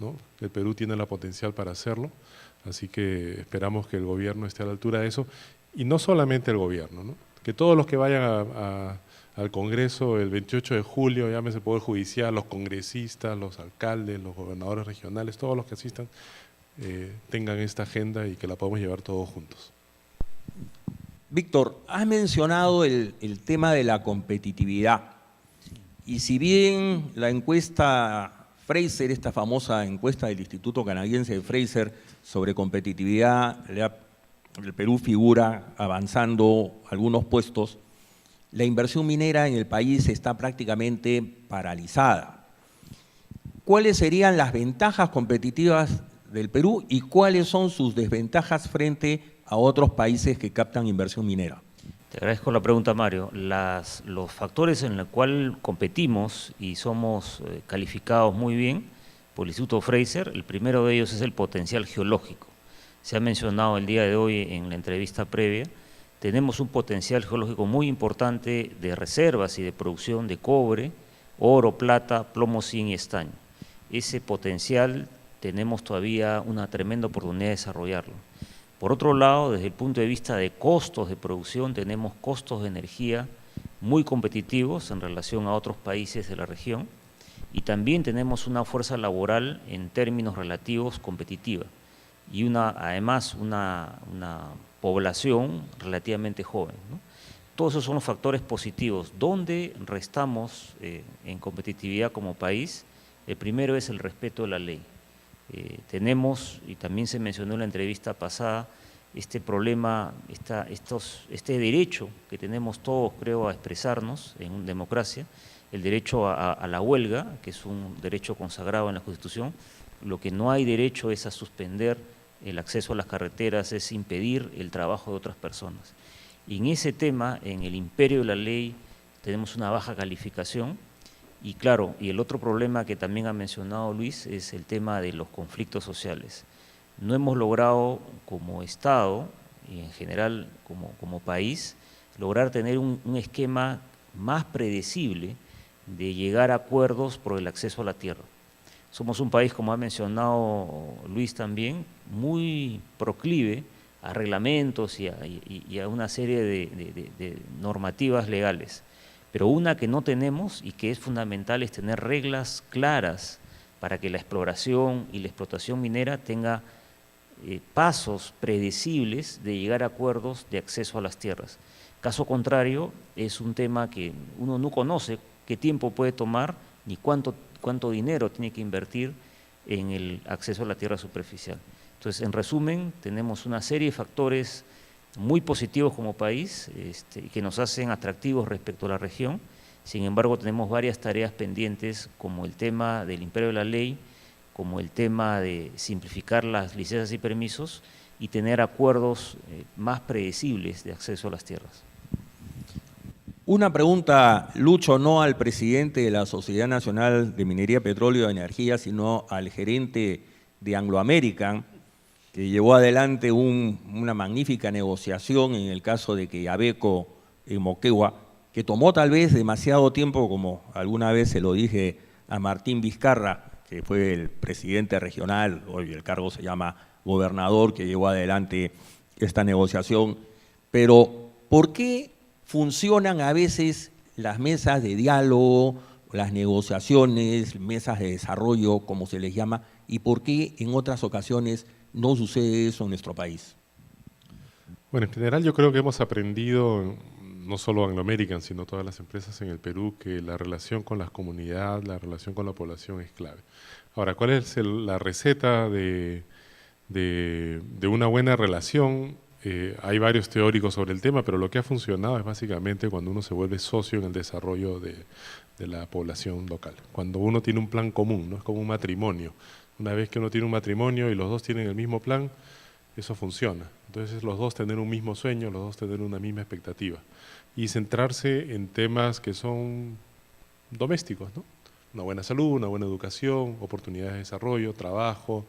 ¿no? El Perú tiene la potencial para hacerlo, así que esperamos que el gobierno esté a la altura de eso, y no solamente el gobierno, ¿no? Que todos los que vayan al Congreso el 28 de julio, llámese Poder Judicial, los congresistas, los alcaldes, los gobernadores regionales, todos los que asistan, tengan esta agenda y que la podamos llevar todos juntos. Víctor, has mencionado el tema de la competitividad, y si bien la encuesta Fraser, esta famosa encuesta del Instituto Canadiense de Fraser sobre competitividad, el Perú figura avanzando algunos puestos, la inversión minera en el país está prácticamente paralizada. ¿Cuáles serían las ventajas competitivas del Perú y cuáles son sus desventajas frente a otros países que captan inversión minera? Te agradezco la pregunta, Mario. Los factores en los cuales competimos y somos calificados muy bien por el Instituto Fraser, el primero de ellos es el potencial geológico. se ha mencionado el día de hoy en la entrevista previa, tenemos un potencial geológico muy importante de reservas y de producción de cobre, oro, plata, plomo, zinc y estaño. Ese potencial tenemos todavía una tremenda oportunidad de desarrollarlo. Por otro lado, desde el punto de vista de costos de producción, tenemos costos de energía muy competitivos en relación a otros países de la región y también tenemos una fuerza laboral en términos relativos competitiva y además una población relativamente joven, ¿no? Todos esos son los factores positivos. ¿Dónde restamos en competitividad como país? El primero es el respeto de la ley. Tenemos, y también se mencionó en la entrevista pasada, este problema, este derecho que tenemos todos, creo, a expresarnos en una democracia, el derecho a la huelga, que es un derecho consagrado en la Constitución. Lo que no hay derecho es a suspender el acceso a las carreteras, es impedir el trabajo de otras personas. Y en ese tema, en el imperio de la ley, tenemos una baja calificación. Y claro, y el otro problema que también ha mencionado Luis es el tema de los conflictos sociales. No hemos logrado como Estado y en general como país, lograr tener un esquema más predecible de llegar a acuerdos por el acceso a la tierra. Somos un país, como ha mencionado Luis también, muy proclive a reglamentos y a una serie de normativas legales. Pero una que no tenemos y que es fundamental es tener reglas claras para que la exploración y la explotación minera tenga pasos predecibles de llegar a acuerdos de acceso a las tierras. Caso contrario, es un tema que uno no conoce qué tiempo puede tomar ni cuánto dinero tiene que invertir en el acceso a la tierra superficial. Entonces, en resumen, tenemos una serie de factores muy positivos como país que nos hacen atractivos respecto a la región. Sin embargo, tenemos varias tareas pendientes, como el tema del imperio de la ley, como el tema de simplificar las licencias y permisos y tener acuerdos más predecibles de acceso a las tierras. Una pregunta, Lucho, no al presidente de la Sociedad Nacional de Minería, Petróleo y Energía, sino al gerente de Anglo American, que llevó adelante una magnífica negociación en el caso de Quellaveco en Moquegua, que tomó tal vez demasiado tiempo, como alguna vez se lo dije a Martín Vizcarra, que fue el presidente regional, hoy el cargo se llama gobernador, que llevó adelante esta negociación. Pero, ¿por qué funcionan a veces las mesas de diálogo, las negociaciones, mesas de desarrollo, como se les llama, y por qué en otras ocasiones no sucede eso en nuestro país? Bueno, en general yo creo que hemos aprendido, no solo Anglo American, sino todas las empresas en el Perú, que la relación con las comunidades, la relación con la población es clave. Ahora, ¿cuál es la receta de una buena relación? Hay varios teóricos sobre el tema, pero lo que ha funcionado es básicamente cuando uno se vuelve socio en el desarrollo de la población local. Cuando uno tiene un plan común, ¿no? Es como un matrimonio. Una vez que uno tiene un matrimonio y los dos tienen el mismo plan, eso funciona. Entonces los dos tener un mismo sueño, los dos tener una misma expectativa. Y centrarse en temas que son domésticos, ¿no? Una buena salud, una buena educación, oportunidades de desarrollo, trabajo,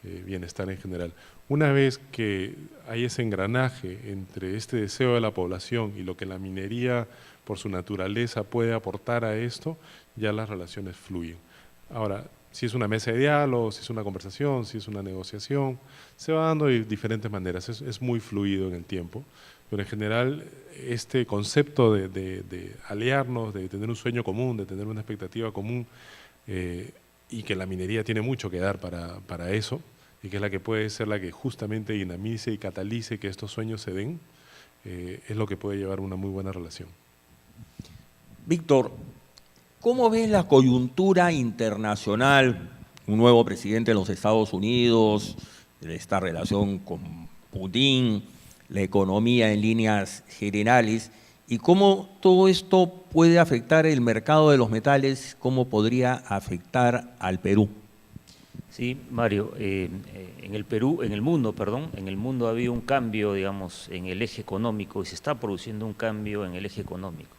bienestar en general. Una vez que hay ese engranaje entre este deseo de la población y lo que la minería por su naturaleza puede aportar a esto, ya las relaciones fluyen. Ahora, si es una mesa de diálogo, si es una conversación, si es una negociación, se va dando de diferentes maneras, es muy fluido en el tiempo, pero en general este concepto de aliarnos, de tener un sueño común, de tener una expectativa común, y que la minería tiene mucho que dar para eso, y que es la que puede ser la que justamente dinamice y catalice que estos sueños se den, es lo que puede llevar una muy buena relación. Víctor, ¿cómo ves la coyuntura internacional? Un nuevo presidente de los Estados Unidos, esta relación con Putin, la economía en líneas generales, y cómo todo esto puede afectar el mercado de los metales, cómo podría afectar al Perú. Sí, Mario, en el mundo ha habido un cambio, digamos, en el eje económico y se está produciendo un cambio en el eje económico.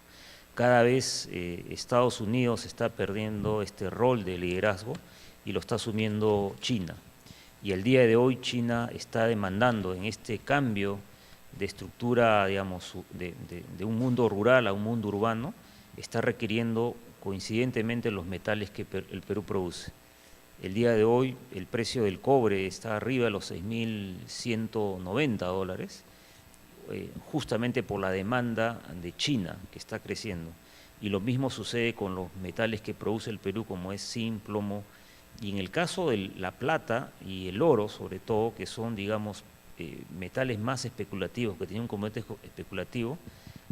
Cada vez Estados Unidos está perdiendo este rol de liderazgo y lo está asumiendo China. y el día de hoy China está demandando en este cambio de estructura, digamos, de un mundo rural a un mundo urbano, está requiriendo coincidentemente los metales que el Perú produce. El día de hoy el precio del cobre está arriba de los $6.190, justamente por la demanda de China que está creciendo. Y lo mismo sucede con los metales que produce el Perú, como es zinc, plomo, y en el caso de la plata y el oro, sobre todo, que son, digamos, metales más especulativos, que tienen un componente especulativo,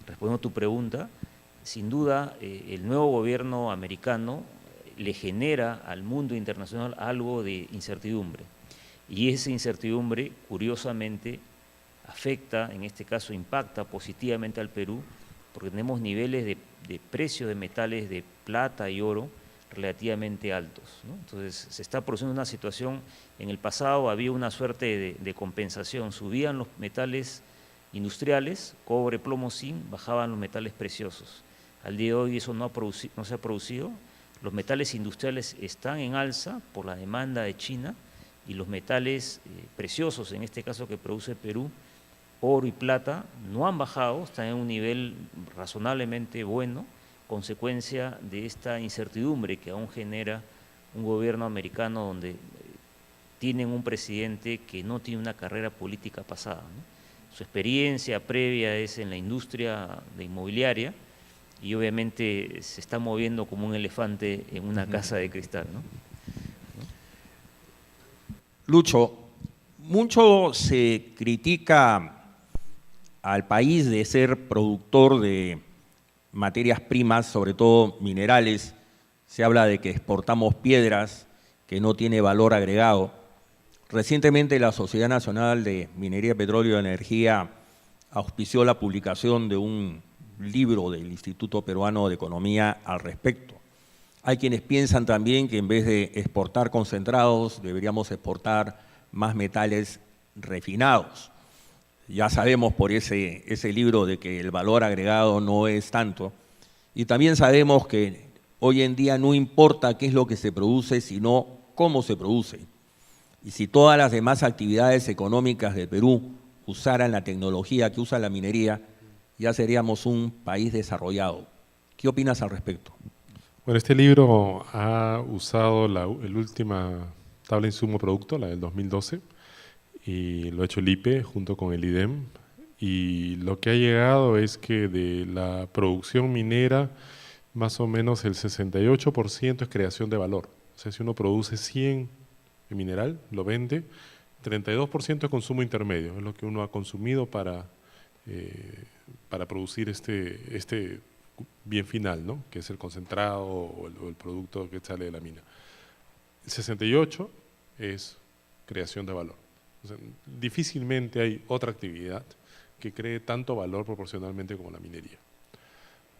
respondiendo a tu pregunta, sin duda el nuevo gobierno americano le genera al mundo internacional algo de incertidumbre, y esa incertidumbre, curiosamente, afecta, en este caso impacta positivamente al Perú, porque tenemos niveles de precios de metales de plata y oro relativamente altos, ¿no? Entonces se está produciendo una situación, en el pasado había una suerte de compensación, subían los metales industriales, cobre, plomo, zinc, bajaban los metales preciosos. Al día de hoy eso no se ha producido, los metales industriales están en alza por la demanda de China, y los metales preciosos, en este caso que produce Perú, oro y plata, no han bajado, están en un nivel razonablemente bueno, consecuencia de esta incertidumbre que aún genera un gobierno americano donde tienen un presidente que no tiene una carrera política pasada, ¿no? Su experiencia previa es en la industria de inmobiliaria y obviamente se está moviendo como un elefante en una casa de cristal, ¿no? Lucho, mucho se critica al país de ser productor de materias primas, sobre todo minerales. Se habla de que exportamos piedras, que no tiene valor agregado. Recientemente la Sociedad Nacional de Minería, Petróleo y Energía auspició la publicación de un libro del Instituto Peruano de Economía al respecto. Hay quienes piensan también que en vez de exportar concentrados, deberíamos exportar más metales refinados. Ya sabemos por ese libro de que el valor agregado no es tanto. Y también sabemos que hoy en día no importa qué es lo que se produce, sino cómo se produce. Y si todas las demás actividades económicas de Perú usaran la tecnología que usa la minería, ya seríamos un país desarrollado. ¿Qué opinas al respecto? Bueno, este libro ha usado la última tabla insumo producto, la del 2012, y lo ha hecho el IPE junto con el IDEM, y lo que ha llegado es que de la producción minera, más o menos el 68% es creación de valor. O sea, si uno produce 100 de mineral, lo vende, 32% es consumo intermedio, es lo que uno ha consumido para producir este bien final, ¿no? Que es el concentrado o el producto que sale de la mina. El 68% es creación de valor. O sea, difícilmente hay otra actividad que cree tanto valor proporcionalmente como la minería.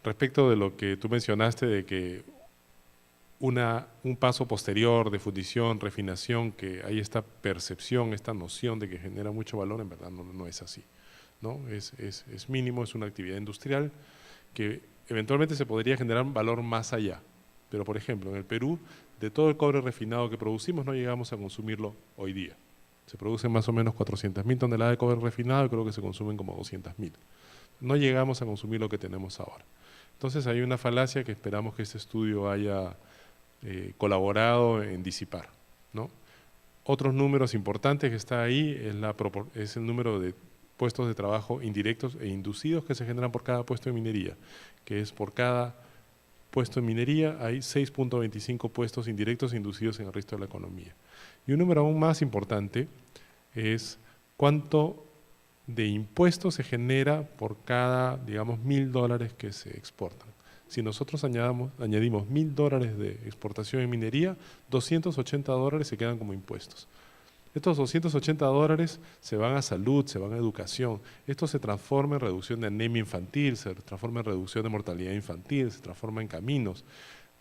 Respecto de lo que tú mencionaste de que un paso posterior de fundición, refinación, que hay esta percepción, esta noción de que genera mucho valor, en verdad no es así, ¿no? Es mínimo, es una actividad industrial que eventualmente se podría generar valor más allá. Pero, por ejemplo, en el Perú, de todo el cobre refinado que producimos, no llegamos a consumirlo hoy día. Se producen más o menos 400.000 toneladas de cobre refinado y creo que se consumen como 200.000. No llegamos a consumir lo que tenemos ahora. Entonces hay una falacia que esperamos que este estudio haya colaborado en disipar, ¿no? Otros números importantes que está ahí es el número de puestos de trabajo indirectos e inducidos que se generan por cada puesto de minería, que es por cada puesto en minería hay 6.25 puestos indirectos e inducidos en el resto de la economía. Y un número aún más importante es cuánto de impuestos se genera por cada, digamos, $1.000 que se exportan. Si nosotros añadimos $1.000 de exportación en minería, $280 se quedan como impuestos. Estos $280 se van a salud, se van a educación. Esto se transforma en reducción de anemia infantil, se transforma en reducción de mortalidad infantil, se transforma en caminos.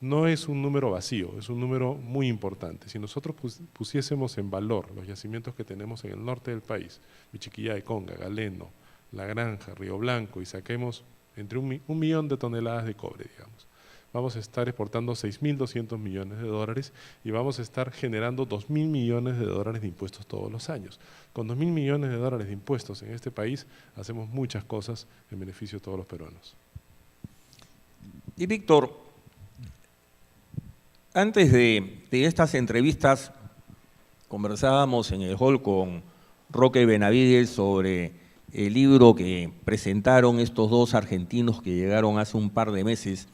No es un número vacío, es un número muy importante. Si nosotros pusiésemos en valor los yacimientos que tenemos en el norte del país, Michiquillay, Conga, Galeno, La Granja, Río Blanco, y saquemos entre 1 millón de toneladas de cobre, digamos, vamos a estar exportando 6.200 millones de dólares y vamos a estar generando 2.000 millones de dólares de impuestos todos los años. Con 2.000 millones de dólares de impuestos en este país hacemos muchas cosas en beneficio de todos los peruanos. Y Víctor, antes de estas entrevistas conversábamos en el hall con Roque Benavides sobre el libro que presentaron estos dos argentinos que llegaron hace un par de meses,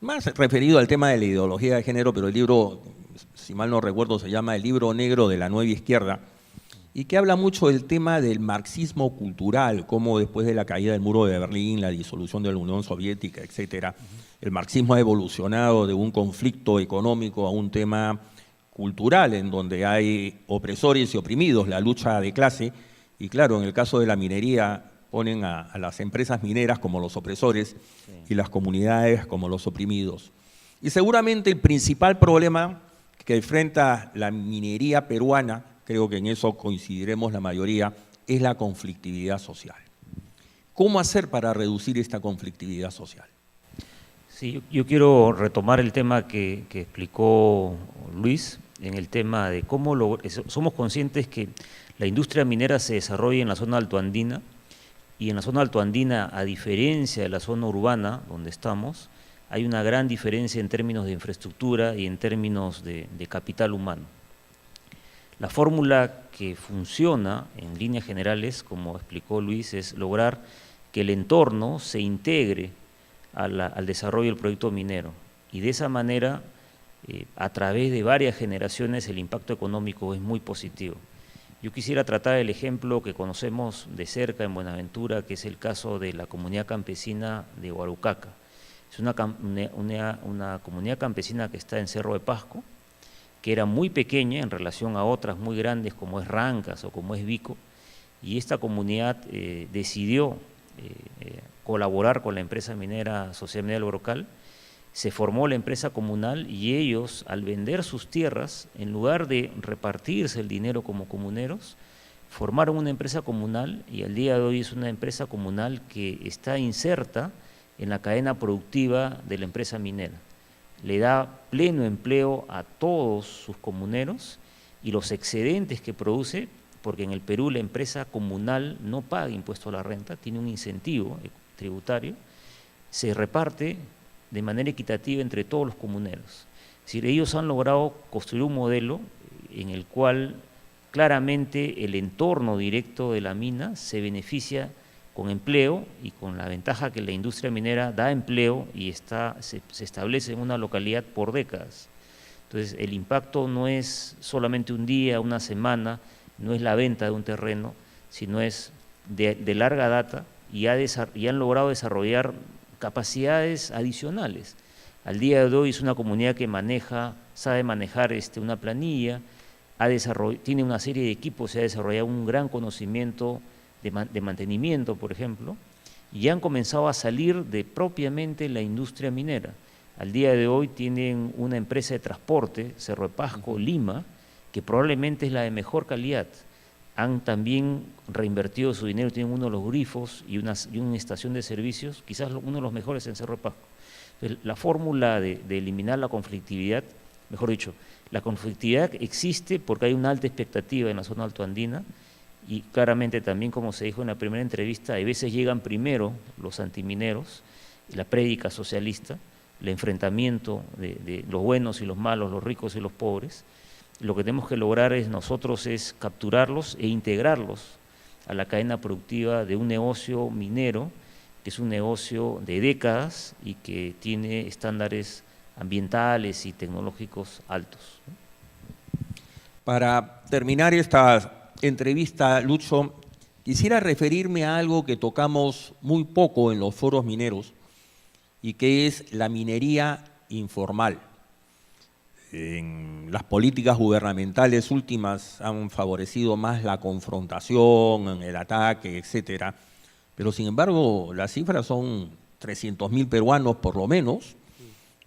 más referido al tema de la ideología de género, pero el libro, si mal no recuerdo, se llama El libro negro de la nueva izquierda, y que habla mucho del tema del marxismo cultural, cómo después de la caída del muro de Berlín, la disolución de la Unión Soviética, etcétera, el marxismo ha evolucionado de un conflicto económico a un tema cultural, en donde hay opresores y oprimidos, la lucha de clase. Y claro, en el caso de la minería ponen a las empresas mineras como los opresores y las comunidades como los oprimidos. Y seguramente el principal problema que enfrenta la minería peruana, creo que en eso coincidiremos la mayoría, es la conflictividad social. ¿Cómo hacer para reducir esta conflictividad social? Sí, yo quiero retomar el tema que explicó Luis, en el tema de cómo somos conscientes que la industria minera se desarrolla en la zona altoandina, y en la zona altoandina, a diferencia de la zona urbana donde estamos, hay una gran diferencia en términos de infraestructura y en términos de capital humano. La fórmula que funciona en líneas generales, como explicó Luis, es lograr que el entorno se integre al desarrollo del proyecto minero, y de esa manera, a través de varias generaciones, el impacto económico es muy positivo. Yo quisiera tratar el ejemplo que conocemos de cerca en Buenaventura, que es el caso de la comunidad campesina de Huarucaca. Es una comunidad campesina que está en Cerro de Pasco, que era muy pequeña en relación a otras muy grandes como es Rancas o como es Vico, y esta comunidad decidió colaborar con la empresa minera Sociedad Minera del Brocal. Se formó la empresa comunal y ellos, al vender sus tierras, en lugar de repartirse el dinero como comuneros, formaron una empresa comunal, y al día de hoy es una empresa comunal que está inserta en la cadena productiva de la empresa minera. Le da pleno empleo a todos sus comuneros, y los excedentes que produce, porque en el Perú la empresa comunal no paga impuesto a la renta, tiene un incentivo tributario, se reparte de manera equitativa entre todos los comuneros. Es decir, ellos han logrado construir un modelo en el cual claramente el entorno directo de la mina se beneficia con empleo, y con la ventaja que la industria minera da empleo y se establece en una localidad por décadas. Entonces, el impacto no es solamente un día, una semana, no es la venta de un terreno, sino es de larga data, y han logrado desarrollar capacidades adicionales. Al día de hoy es una comunidad que sabe manejar una planilla, tiene una serie de equipos, se ha desarrollado un gran conocimiento de mantenimiento, por ejemplo, y han comenzado a salir de propiamente la industria minera. Al día de hoy tienen una empresa de transporte, Cerro de Pasco, Lima, que probablemente es la de mejor calidad. Han también reinvertido su dinero, tienen uno de los grifos y una estación de servicios, quizás uno de los mejores en Cerro de Pasco. Entonces, la fórmula de eliminar la conflictividad, mejor dicho, la conflictividad existe porque hay una alta expectativa en la zona altoandina, y claramente también, como se dijo en la primera entrevista, a veces llegan primero los antimineros, la prédica socialista, el enfrentamiento de los buenos y los malos, los ricos y los pobres. Lo que tenemos que lograr nosotros es capturarlos e integrarlos a la cadena productiva de un negocio minero, que es un negocio de décadas y que tiene estándares ambientales y tecnológicos altos. Para terminar esta entrevista, Lucho, quisiera referirme a algo que tocamos muy poco en los foros mineros, y que es la minería informal. En las políticas gubernamentales últimas han favorecido más la confrontación, el ataque, etcétera, pero sin embargo las cifras son 300.000 peruanos por lo menos.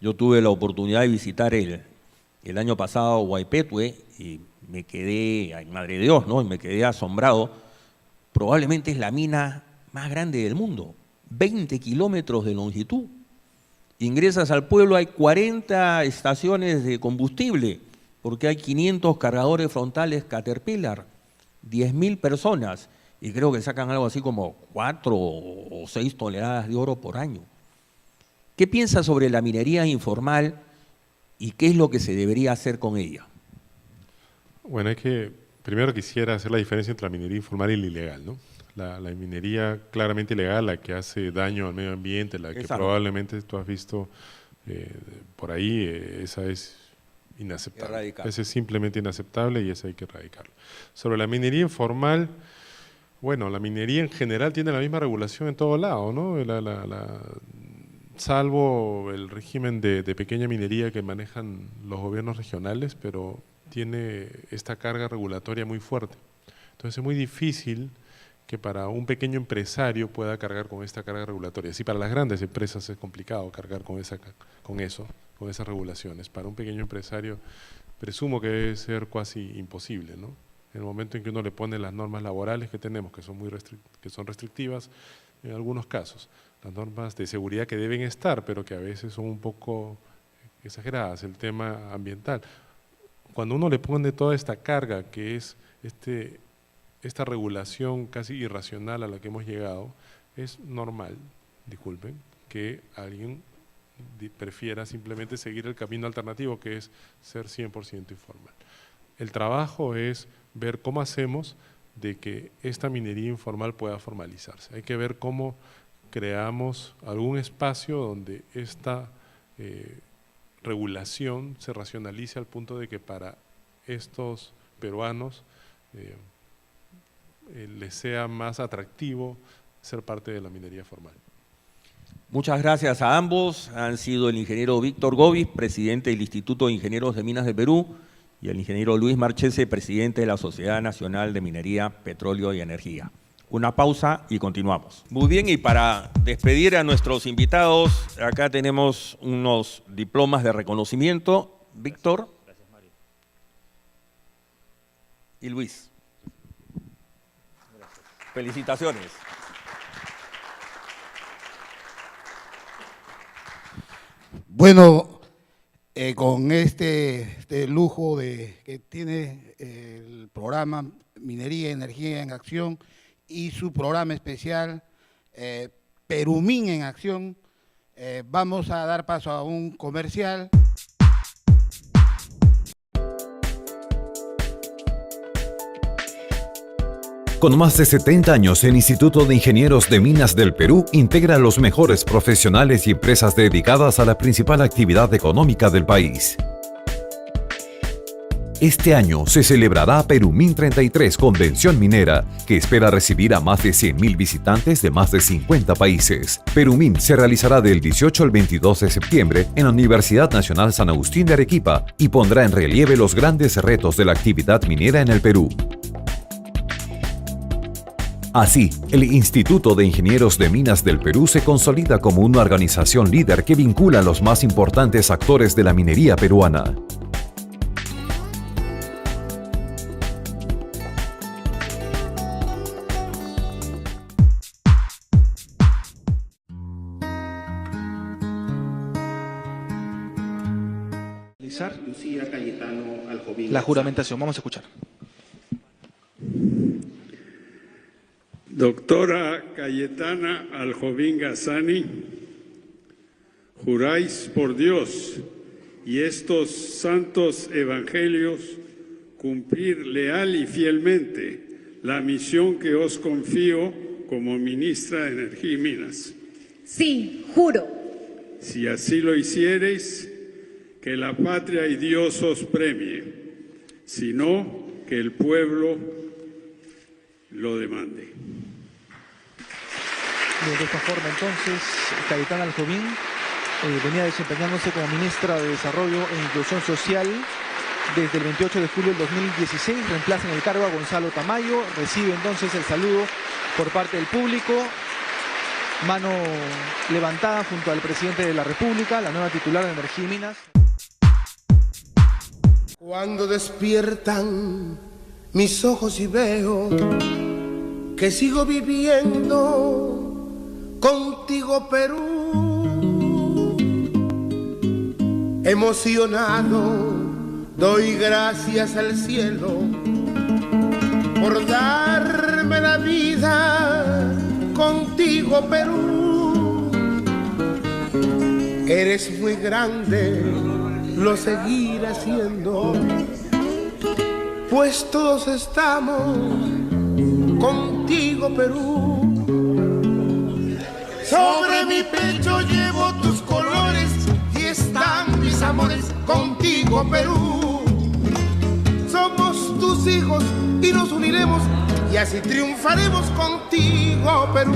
Yo tuve la oportunidad de visitar el año pasado Huaypetue y me quedé, ay, madre de Dios, ¿no? Y me quedé asombrado. Probablemente es la mina más grande del mundo, 20 kilómetros de longitud. ingresas al pueblo, hay 40 estaciones de combustible, porque hay 500 cargadores frontales Caterpillar, 10.000 personas, y creo que sacan algo así como 4 o 6 toneladas de oro por año. ¿Qué piensa sobre la minería informal y qué es lo que se debería hacer con ella? Bueno, primero quisiera hacer la diferencia entre la minería informal y la ilegal, ¿no? La minería claramente ilegal, la que hace daño al medio ambiente, la que Exacto. probablemente tú has visto por ahí, esa es inaceptable. Erradicar. Esa es simplemente inaceptable y esa hay que erradicarlo. Sobre la minería informal, bueno, la minería en general tiene la misma regulación en todo lado, ¿no? Salvo el régimen de pequeña minería que manejan los gobiernos regionales, pero tiene esta carga regulatoria muy fuerte. Entonces es muy difícil que para un pequeño empresario pueda cargar con esta carga regulatoria. Sí, para las grandes empresas es complicado cargar con esas regulaciones. Para un pequeño empresario presumo que debe ser casi imposible, ¿no? En el momento en que uno le pone las normas laborales que tenemos, que son restrictivas en algunos casos, las normas de seguridad que deben estar, pero que a veces son un poco exageradas, el tema ambiental. Cuando uno le pone toda esta carga, que es esta regulación casi irracional a la que hemos llegado, es normal, disculpen, que alguien prefiera simplemente seguir el camino alternativo, que es ser 100% informal. El trabajo es ver cómo hacemos de que esta minería informal pueda formalizarse. Hay que ver cómo creamos algún espacio donde esta regulación se racionalice al punto de que para estos peruanos les sea más atractivo ser parte de la minería formal. Muchas gracias a ambos. Han sido el ingeniero Víctor Govis, presidente del Instituto de Ingenieros de Minas de Perú, y el ingeniero Luis Marchese, presidente de la Sociedad Nacional de Minería, Petróleo y Energía. Una pausa y continuamos. Muy bien, y para despedir a nuestros invitados, acá tenemos unos diplomas de reconocimiento. Víctor. Gracias, Mario. Y Luis. Felicitaciones. Bueno, con este lujo que tiene el programa Minería y Energía en Acción y su programa especial Perumín en Acción, vamos a dar paso a un comercial. Con más de 70 años, el Instituto de Ingenieros de Minas del Perú integra a los mejores profesionales y empresas dedicadas a la principal actividad económica del país. Este año se celebrará Perumín 33 Convención Minera, que espera recibir a más de 100.000 visitantes de más de 50 países. Perumín se realizará del 18 al 22 de septiembre en la Universidad Nacional San Agustín de Arequipa y pondrá en relieve los grandes retos de la actividad minera en el Perú. Así, el Instituto de Ingenieros de Minas del Perú se consolida como una organización líder que vincula a los más importantes actores de la minería peruana. La juramentación, vamos a escuchar. Doctora Cayetana Aljovín Gazzani, juráis por Dios y estos santos evangelios cumplir leal y fielmente la misión que os confío como ministra de Energía y Minas. Sí, juro. Si así lo hiciereis, que la patria y Dios os premie, si no, que el pueblo lo demande. Bien, de esta forma entonces, Cayetana Aljovín venía desempeñándose como ministra de Desarrollo e Inclusión Social desde el 28 de julio del 2016, reemplaza en el cargo a Gonzalo Tamayo, recibe entonces el saludo por parte del público, mano levantada junto al presidente de la República, la nueva titular de Energía y Minas. Cuando despiertan mis ojos y veo que sigo viviendo contigo, Perú, Emocionado, doy gracias al cielo por darme la vida contigo, Perú. Eres muy grande, lo seguirás siendo, pues todos estamos contigo, Perú. Sobre mi pecho llevo tus colores y están mis amores contigo, Perú. Somos tus hijos y nos uniremos y así triunfaremos contigo, Perú.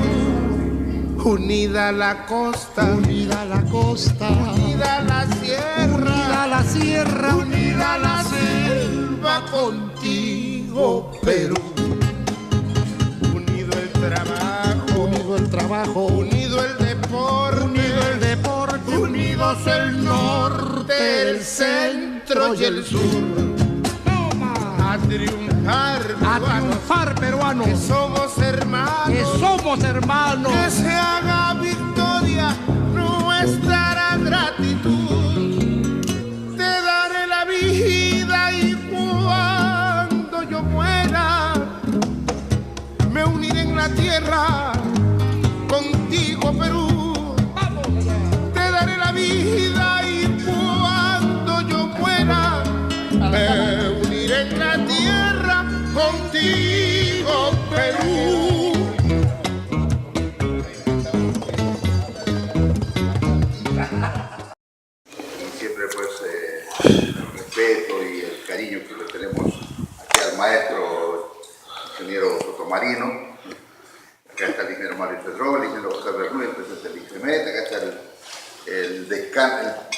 Unida la costa, unida la costa, unida la sierra, unida la sierra, unida la selva contigo, Perú. Unido el trabajo, unido el deporte, unidos el norte, el centro y el sur. A triunfar, peruanos, que somos hermanos, que se haga victoria nuestra gratitud. Te daré la vida y cuando yo muera me uniré en la tierra contigo, Perú. Te daré la vida y cuando yo muera me uniré en la tierra contigo, Perú. Siempre pues el respeto y el cariño que le tenemos aquí al maestro ingeniero Sotomarino. Acá está el ingeniero Mario Pedro, el ingeniero José Bermúdez, el presidente del IGEMET, acá está el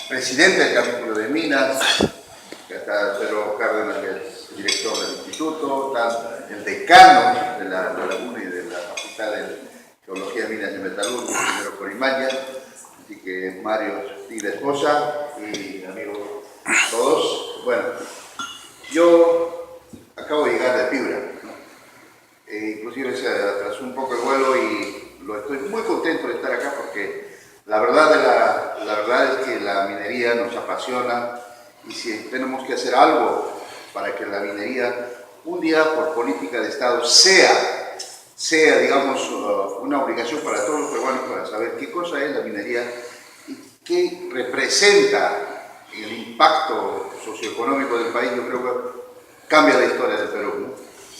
presidente del capítulo de Minas, acá está Pedro Cárdenas, que es director del instituto, está el decano de la UNI y de la Facultad de Geología, Minas y Metalurgia, el ingeniero Corimaña, así que Mario y la esposa y amigos todos. Bueno, yo acabo de llegar de Piura, inclusive se atrasó un poco el vuelo y estoy muy contento de estar acá porque la verdad es que la minería nos apasiona y si tenemos que hacer algo para que la minería un día por política de Estado sea digamos una obligación para todos los peruanos para saber qué cosa es la minería y qué representa el impacto socioeconómico del país. Yo creo que cambia la historia del Perú, ¿no?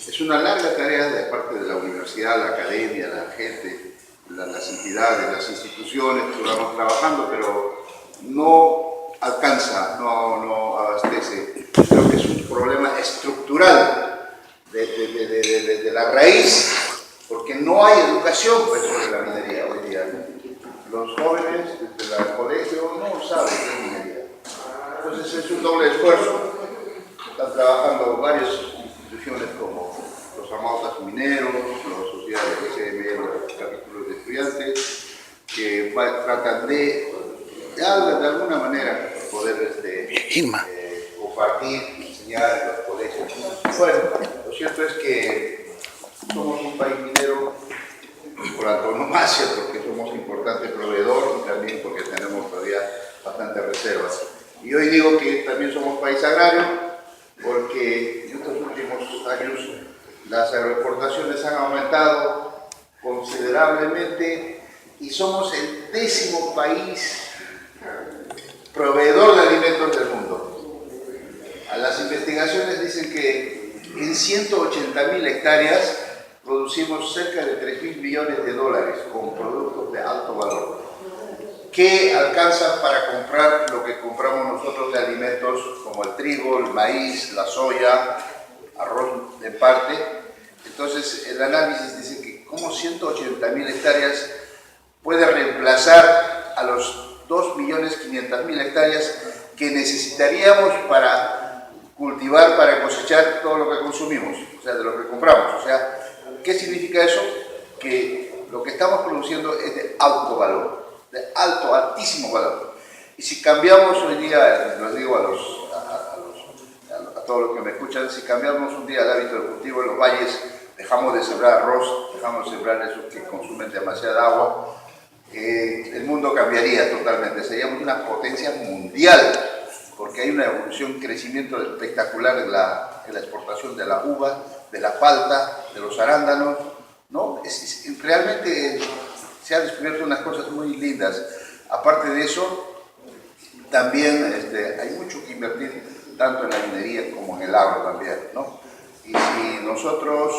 Es una larga tarea de parte de la universidad, la academia, la gente, las entidades, las instituciones que vamos trabajando, pero no alcanza, no abastece. Creo que es un problema estructural de la raíz, porque no hay educación pues, sobre la minería hoy día. Los jóvenes desde el colegio no saben qué es minería. Entonces es un doble esfuerzo. Están trabajando varias instituciones como los amados mineros, las sociedades de CME, los capítulos de estudiantes, que tratan de alguna manera poder compartir, enseñar en los colegios. Bueno, lo cierto es que somos un país minero por antonomasia, porque somos importante proveedor y también porque tenemos todavía bastantes reservas. Y hoy digo que también somos país agrario, porque en estos últimos años las agroexportaciones han aumentado considerablemente y somos el 10º país proveedor de alimentos del mundo. A las investigaciones dicen que en 180.000 hectáreas producimos cerca de $3.000 billones con productos de alto valor, que alcanza para comprar lo que compramos nosotros de alimentos como el trigo, el maíz, la soya, arroz en parte. Entonces el análisis dice que como 180.000 hectáreas puede reemplazar a los 2.500.000 hectáreas que necesitaríamos para cultivar, para cosechar todo lo que consumimos, o sea, de lo que compramos. O sea, ¿qué significa eso? Que lo que estamos produciendo es de alto valor, de altísimo valor. Y si cambiamos hoy día, los digo a todos los que me escuchan, si cambiamos un día el hábito de cultivo en los valles, dejamos de sembrar arroz, dejamos de sembrar esos que consumen demasiada agua, el mundo cambiaría totalmente, seríamos una potencia mundial porque hay una evolución, un crecimiento espectacular en la exportación de la uva, de la palta, de los arándanos, ¿no? Realmente se han descubierto unas cosas muy lindas. Aparte de eso, también hay mucho que invertir, tanto en la minería como en el agro también, ¿no? Y si nosotros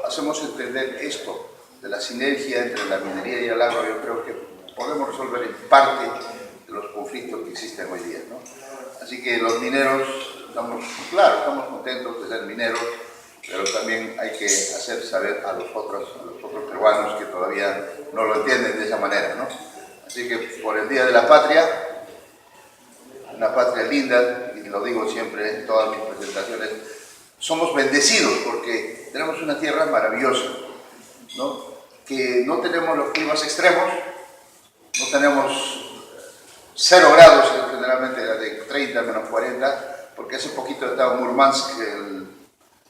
hacemos entender esto, de la sinergia entre la minería y el agro, yo creo que podemos resolver en parte de los conflictos que existen hoy día, ¿no? Así que los mineros, estamos contentos de ser mineros, pero también hay que hacer saber a los otros peruanos que todavía no lo entienden de esa manera, ¿no? Así que por el Día de la Patria, una patria linda, y lo digo siempre en todas mis presentaciones, somos bendecidos porque tenemos una tierra maravillosa, ¿no? Que no tenemos los climas extremos, no tenemos 0 grados, generalmente de 30, menos 40, porque hace poquito estaba en Murmansk,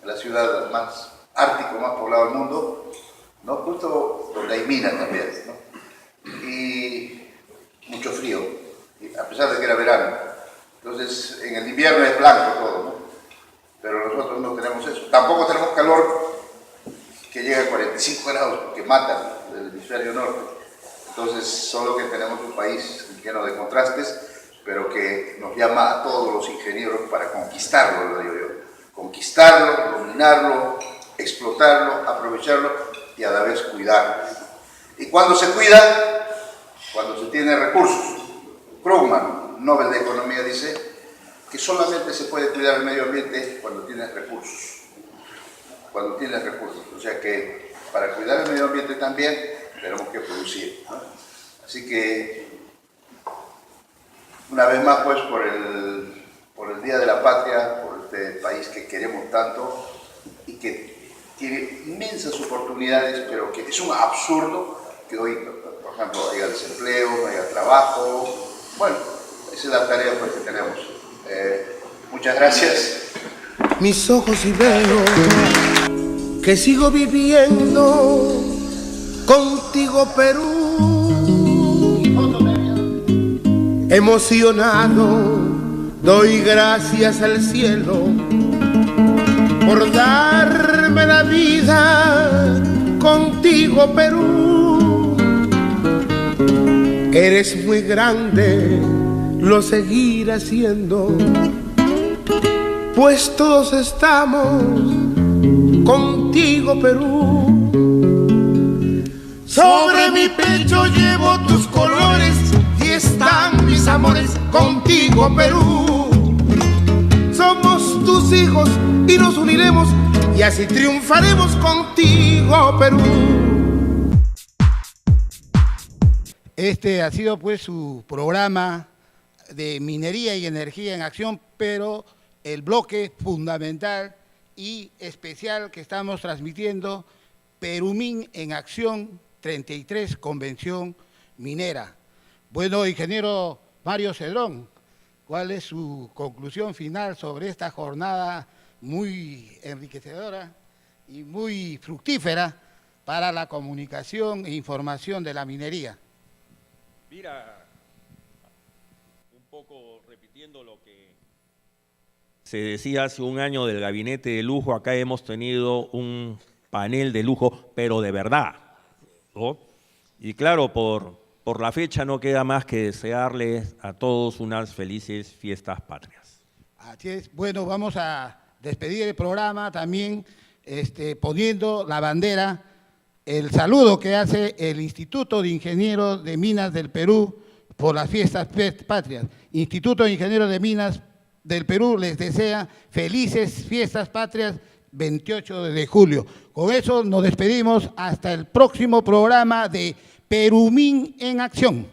la ciudad más ártico, más poblada del mundo, ¿no? Justo donde hay minas también, ¿no? Y mucho frío, a pesar de que era verano. Entonces, en el invierno es blanco todo, ¿no? Pero nosotros no tenemos eso. Tampoco tenemos calor que llega a 45 grados, porque matan del hemisferio norte. Entonces, solo que tenemos un país lleno de contrastes, pero que nos llama a todos los ingenieros para conquistarlo, lo digo yo. Conquistarlo, dominarlo, explotarlo, aprovecharlo y a la vez cuidarlo. Y cuando se cuida, cuando se tiene recursos. Krugman, Nobel de Economía, dice que solamente se puede cuidar el medio ambiente cuando tienes recursos. Cuando tienes recursos. O sea que para cuidar el medio ambiente también tenemos que producir, ¿no? Así que, una vez más, pues, por el Día de la Patria, por este país que queremos tanto y que tiene inmensas oportunidades, pero que es un absurdo que hoy, por ejemplo, haya desempleo, no haya trabajo. Bueno, esa es la tarea, pues, que tenemos. Muchas gracias. Mis ojos y veo que sigo viviendo contigo, Perú. Emocionado, doy gracias al cielo por darme la vida contigo, Perú. Eres muy grande, lo seguiré haciendo, pues todos estamos contigo, Perú. Sobre mi pecho llevo tus colores y están mis amores contigo, Perú. Somos tus hijos y nos uniremos y así triunfaremos contigo, Perú. Este ha sido, pues, su programa de minería y energía en acción, pero el bloque fundamental y especial que estamos transmitiendo, Perumín en Acción 33, Convención Minera. Bueno, ingeniero Mario Cedrón, ¿cuál es su conclusión final sobre esta jornada muy enriquecedora y muy fructífera para la comunicación e información de la minería? Mira, un poco repitiendo lo que se decía hace un año del gabinete de lujo, acá hemos tenido un panel de lujo, pero de verdad, ¿no? Y claro, por la fecha no queda más que desearles a todos unas felices fiestas patrias. Así es. Bueno, vamos a despedir el programa también poniendo la bandera, el saludo que hace el Instituto de Ingenieros de Minas del Perú por las fiestas patrias. Instituto de Ingenieros de Minas del Perú les desea felices fiestas patrias 28 de julio. Con eso nos despedimos hasta el próximo programa de Perumín en Acción.